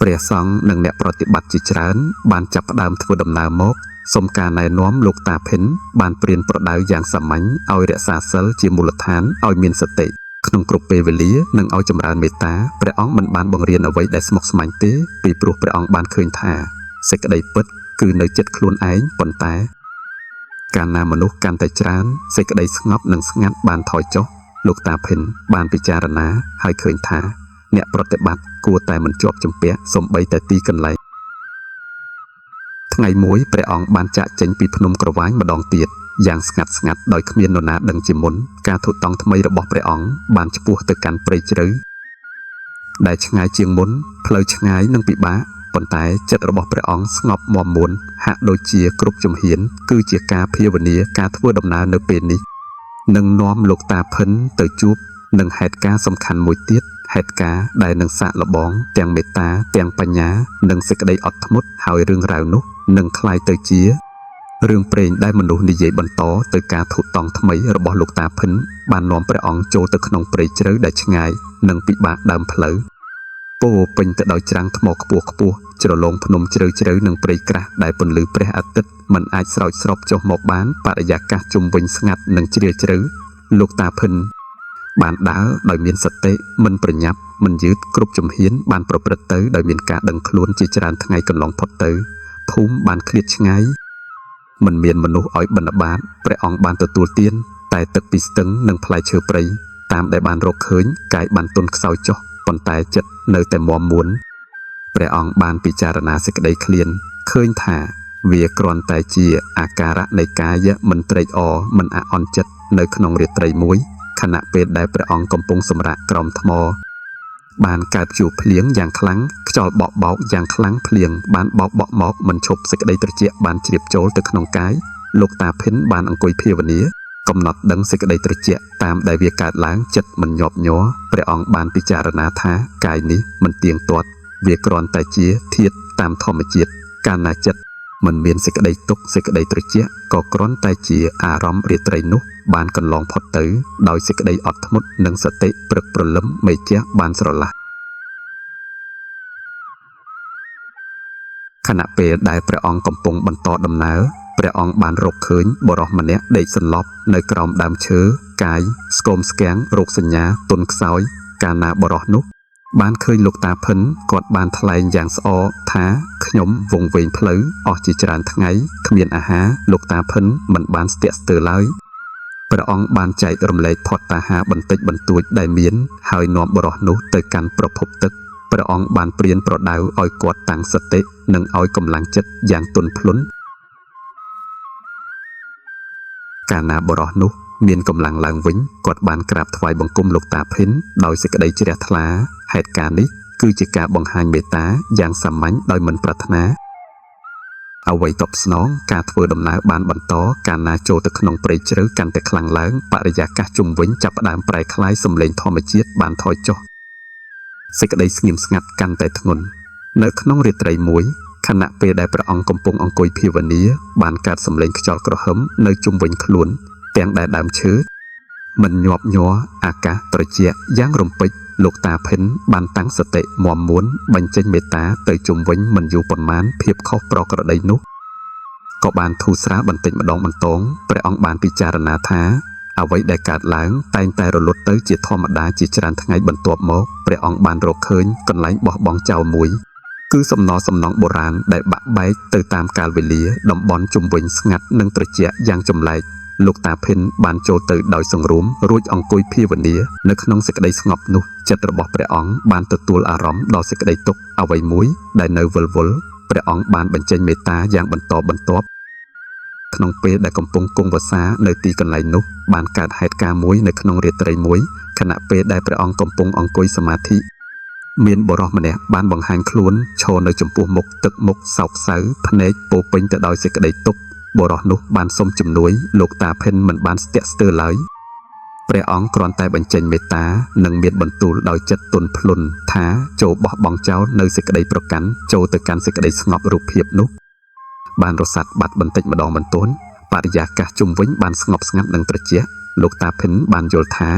ព្រះសង្ឃនិងអ្នកប្រតិបត្តិជាច្រើនបានចាប់ផ្ដើមធ្វើដំណើរមកសូមការណែនាំលោកតាភិនបានព្រានប្រដៅយ៉ាងសាមញ្ញឲ្យរក្សាសិលជាមូលដ្ឋានឲ្យមានសតិក្នុងគ្រប់ពេលវេលានិងឲ្យចម្រើនមេត្តាព្រះអង្គមិនបានបង្រៀនអ្វីដែលស្មុគស្មាញទេពីព្រោះព្រះអង្គបានឃើញថាសេចក្តីពិតគឺនៅចិត្តខ្លួនឯងប៉ុន្តែកាលណាមនុស្សកាន់តែច្រើនសេចក្តីស្ងប់និងស្ងាត់បានថយចុះលោកតាភិនបានពិចារណាហើយឃើញថាអ្នកប្រតិបត្តិគួរតែមិនជាប់ជំពាក់សូម្បីតែទីកន្លែងថ្ងៃមួយព្រះអង្គបានចាកចេញពីភ្នំក្រវាញម្ដងទៀតយ៉ាងស្ងាត់ស្ងាត់ដោយគ្មាននរណាដឹងជាមុនការធុតង់ថ្មីរបស់ព្រះអង្គបានឆ្ពោះទៅកាន់ព្រៃជ្រៅដែលឆ្ងាយជាងមុនផ្លូវឆ្ងាយនិងពិបាកប៉ុន្តែចិត្តរបស់ព្រះអង្គស្ងប់មាំមួនហាក់ដូចជាគ្រប់ជំហានគឺជាការភាវនាការធ្វើដំណើរនៅពេលនេះនឹងនាំលោកតាភិនទៅជួបនឹងហេតុការណ៍សំខាន់មួយទៀតហេតុការណ៍ដែលនឹងសាកល្បងទាំងមេត្តាទាំងបញ្ញានិងសេចក្តីអត់ធ្មត់ហើយរឿងរ៉ាវនោះនឹងคล้ายទៅជារឿងព្រេងដែលមនុស្សនិយាយបន្តទៅការធុតង់ថ្មីរបស់លោកតាភិនបាននាំព្រះអង្គចូលទៅក្នុងព្រៃជ្រៅដែលឆ្ងាយនិងពិបាកដើមផ្លូវពោពេញទៅដោយច្រាំងថ្មខ្ពស់ខ្ពស់ជ្រលងភ្នំជ្រៅជ្រៅនិងព្រៃក្រាស់ដែលពន្លឺព្រះអាទិត្យមិនអាចស្រោចស្រពចុះមកបានបរិយាកាសជុំវិញស្ងាត់និងជ្រាលជ្រៅលោកតាភិនបានដើរដោយមានសតិមិនប្រញាប់មិនយឺតគ្រប់ជំហានបានប្រព្រឹត្តទៅដោយមានការដឹងខ្លួនជាច្រើនថ្ងៃកន្លងផុតទៅភូមិបានឃ្លាតឆ្ងាយមិនមានមនុស្សឲ្យបណ្ឌបាតព្រះអង្គបានទទួលទានតែទឹកពីស្ទឹងនិងផ្លែឈើព្រៃតាមដែលបានរកឃើញកាយបានទន់ខ្សោយចុះប៉ុន្តែចិត្តនៅតែមាំមួនព្រះអង្គបានពិចារណាសេចក្តីឃ្លានឃើញថាវាគ្រាន់តែជាអាការៈនៃកាយមិនត្រេកអរមិនអាក់អន់ចិត្តនៅក្នុងរាត្រីមួយខណៈពេលដែលព្រះអង្គកំពុងសម្រាកក្រោមថ្មបានកើតព្យុះភ្លៀងយ៉ាងខ្លាំងខ្យល់បក់បោកយ៉ាងខ្លាំងភ្លៀងបានបោកបក់មកមិនឈប់សេចក្តីត្រជាក់បានជ្រាបចូលទៅក្នុងកាយលោកតាភិនបានអង្គុយភាវនាកំណត់ដឹងសេចក្តីត្រជាក់តាមដែលវាកើតឡើងចិត្តមិនញាប់ញ័រព្រះអង្គបានពិចារណាថាកាយនេះមិនទៀងទាត់វាគ្រាន់តែជាធាតុតាមធម្មជាតិកាលណាចិត្ត មិនមានសេចក្តីទុក្ខសេចក្តីត្រជាក់ក៏គ្រាន់តែជាអារម្មណ៍រាត្រីនោះបានកន្លងផុតទៅដោយសេចក្តីអត់ធ្មត់និងសតិព្រឹកព្រលឹមមេចេះបានស្រឡះខណៈពេលដែលព្រះអង្គកំពុងបន្តដំណើរព្រះអង្គបានរកឃើញបុរសម្នាក់ដេកសន្លប់នៅក្រោមដើមឈើកាយស្គមស្គាំងរោគសញ្ញាទន់ខ្សោយកាលណាបុរសនោះបានឃើញលោកតាភិនគាត់បានថ្លែងយ៉ាងស្អកថាខ្ញុំវង្វេងផ្លូវអស់ជាច្រើនថ្ងៃគ្មានអាហារលោកតាភិនមិនបានស្ទាក់ស្ទើរឡើយព្រះអង្គបានចែករំលែកផុតតាហារបន្តិចបន្តួចដែលមានហើយនាំបុរសនោះទៅកាន់ប្រភពទឹកព្រះអង្គបានព្រានប្រដៅឲ្យគាត់តាំងសតិនិងឲ្យកម្លាំងចិត្តយ៉ាងទន់ភ្លន់កាលណាបុរសនោះមានកម្លាំងឡើងវិញគាត់បានក្រាបថ្វាយបង្គំលោកតាភិនដោយសេចក្តីជ្រះថ្លាហេតុការណ៍នេះគឺជាការបង្ហាញមេត្តាយ៉ាងសាមញ្ញដោយមិនប្រាថ្នាអ្វីតបស្នងការធ្វើដំណើរបានបន្តកាលណាចូលទៅក្នុងព្រៃជ្រៅកាន់តែខ្លាំងឡើងបរិយាកាសជុំវិញចាប់ផ្ដើមប្រែក្លាយសំឡេងធម្មជាតិបានថយចុះសេចក្តីស្ងៀមស្ងាត់កាន់តែធ្ងន់នៅក្នុងរាត្រីមួយខណៈពេលដែលព្រះអង្គកំពុងអង្គុយភាវនាបានកើតសំឡេងខ្យល់ក្រហមនៅជុំវិញខ្លួនទាំងដែលដើមឈើមិនញាប់ញ័រអាកាសត្រជាក់យ៉ាងរំពេចលោកតាភិនបានតាំងសតិមាំមួនបញ្ចេញមេត្តាទៅជុំវិញមិនយូរប៉ុន្មានភាពខុសប្រក្រតីនោះក៏បានធូរស្រាលបន្តិចម្ដងបន្ទងព្រះអង្គបានពិចារណាថាអ្វីដែលកើតឡើងតែងតែរលត់ទៅជាធម្មតាជាច្រើនថ្ងៃបន្ទាប់មកព្រះអង្គបានរកឃើញកន្លែងបោះបង់ចោលមួយគឺសំណង់បុរាណដែលបាក់បែកទៅតាមកាលវេលាតំបន់ជុំវិញស្ងាត់និងត្រជាក់យ៉ាងចម្លែកលោកតាភិនបានចូលទៅដោយសង្រួមរួចអង្គុយភាវនានៅក្នុងសេចក្តីស្ងប់នោះចិត្តរបស់ព្រះអង្គបានទទួលអារម្មណ៍ដល់សេចក្តីទុក្ខអ្វីមួយដែលនៅវិលវល់ព្រះអង្គបានបញ្ចេញមេត្តាយ៉ាងបន្តបន្ទាប់ក្នុងពេលដែលកំពុងគង់វស្សានៅទីកន្លែងនោះបានកើតហេតុការណ៍មួយនៅក្នុងរាត្រីមួយខណៈពេលដែលព្រះអង្គកំពុងអង្គុយសមាធិមានបុរសម្នាក់បានបង្ហាញខ្លួនឈរនៅចំពោះមុខទឹកមុខសោកសៅភ្នែកពោពេញទៅដោយសេចក្តីទុក្ខបុរសនោះបានសុំជំនួយលោកតាភិនមិនបានស្ទាក់ស្ទើរឡើយព្រះអង្គគ្រាន់តែបញ្ចេញមេត្តានិងមានបន្ទូលដោយចិត្តទន់ភ្លន់ថាចូលបោះបង់ចោលនៅសេចក្តីប្រកាន់ចូលទៅកាន់សេចក្តីស្ងប់រូបភាពនោះបានរសាត់បាត់បន្តិចម្ដងបន្ទាន់បរិយាកាសជុំវិញបានស្ងប់ស្ងាត់និងត្រជាក់លោកតាភិនបានយល់ថា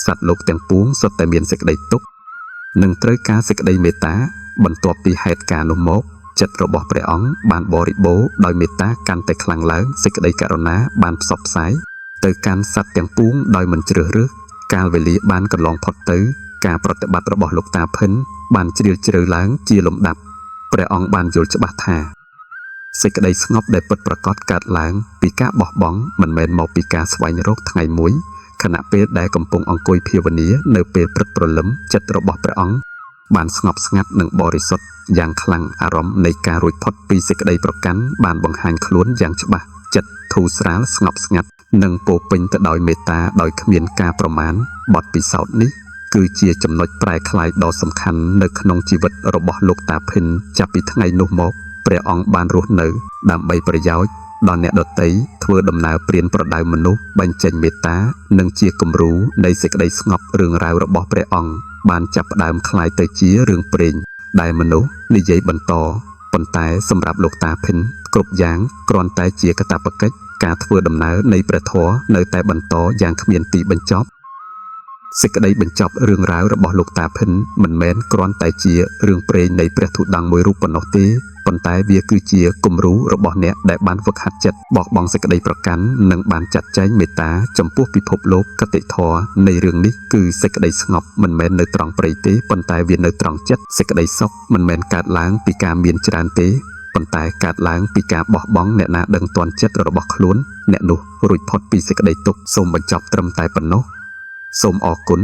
សត្វលោកទាំងពួងសុទ្ធតែមានសេចក្តីទុក្ខនិងត្រូវការសេចក្តីមេត្តាបន្ទាប់ពីហេតុការណ៍នោះមកចិត្តរបស់ព្រះអង្គបានបរិបូរណ៍ដោយមេត្តាកាន់តែខ្លាំងឡើងសេចក្តីករុណាបានផ្សព្វផ្សាយទៅកាន់សត្វទាំងពួងដោយមិនជ្រើសរើសកាលវេលាបានកន្លងផុតទៅការប្រតិបត្តិរបស់លោកតាភិនបានជ្រាលជ្រៅឡើងជាលំដាប់ព្រះអង្គបានយល់ច្បាស់ថាសេចក្តីស្ងប់ដែលពិតប្រាកដកើតឡើងពីការបោះបង់មិនមែនមកពីការស្វែងរកថ្ងៃមួយខណៈពេលដែលកំពុងអង្គុយភាវនានៅពេលព្រឹកព្រលឹមចិត្តរបស់ព្រះអង្គបានស្ងប់ស្ងាត់និងបរិសុទ្ធយ៉ាងខ្លាំងអារម្មណ៍នៃការរួចផុតពីសេចក្តីប្រកាន់បានបង្ហាញខ្លួនយ៉ាងច្បាស់ចិត្តធូរស្រាលស្ងប់ស្ងាត់និងពោពេញទៅដោយមេត្តាដោយគ្មានការប្រមាណបទពិសោធន៍នេះគឺជាចំណុចប្រែក្លាយដ៏សំខាន់នៅក្នុងជីវិតរបស់លោកតាភិនចាប់ពីថ្ងៃនោះមកព្រះអង្គបានរស់នៅដើម្បីប្រយោជន៍ដល់អ្នកដទៃធ្វើដំណើរព្រានប្រដៅមនុស្សបញ្ចេញមេត្តានិងជាគំរូនៃសេចក្តីស្ងប់រឿងរ៉ាវរបស់ព្រះអង្គបានចាប់ផ្ដើមคล้ายទៅជារឿងព្រេងដែលមនុស្សនិយាយបន្តប៉ុន្តែសម្រាប់លោកតាភិនគ្រប់យ៉ាងគ្រាន់តែជាកាតព្វកិច្ចការធ្វើដំណើរនៃព្រះធម៌នៅតែបន្តយ៉ាងគ្មានទីបញ្ចប់សេចក្តីបញ្ចប់រឿងរ៉ាវរបស់លោកតាភិនមិនមែនគ្រាន់តែជារឿងព្រេងនៃព្រះធុដង្គមួយរូបប៉ុណ្ណោះទេប៉ុន្តែវាគឺជាគំរូរបស់អ្នកដែលបានហ្វឹកហាត់ចិត្តបោះបង់សេចក្តីប្រកាន់និងបានចាត់ចែងមេត្តាចំពោះពិភពលោកគតិធម៌នៃរឿងនេះគឺសេចក្តីស្ងប់មិនមែននៅត្រង់ព្រៃទេប៉ុន្តែវានៅត្រង់ចិត្តសេចក្តីសុខមិនមែនកើតឡើងពីការមានច្រើនទេប៉ុន្តែកើតឡើងពីការបោះបង់អ្នកណាដឹងទាន់ចិត្តរបស់ខ្លួនអ្នកនោះរួចផុតពីសេចក្តីទុក្ខសូមបញ្ចប់ត្រឹមតែប៉ុណ្ណោះសូមអរគុណ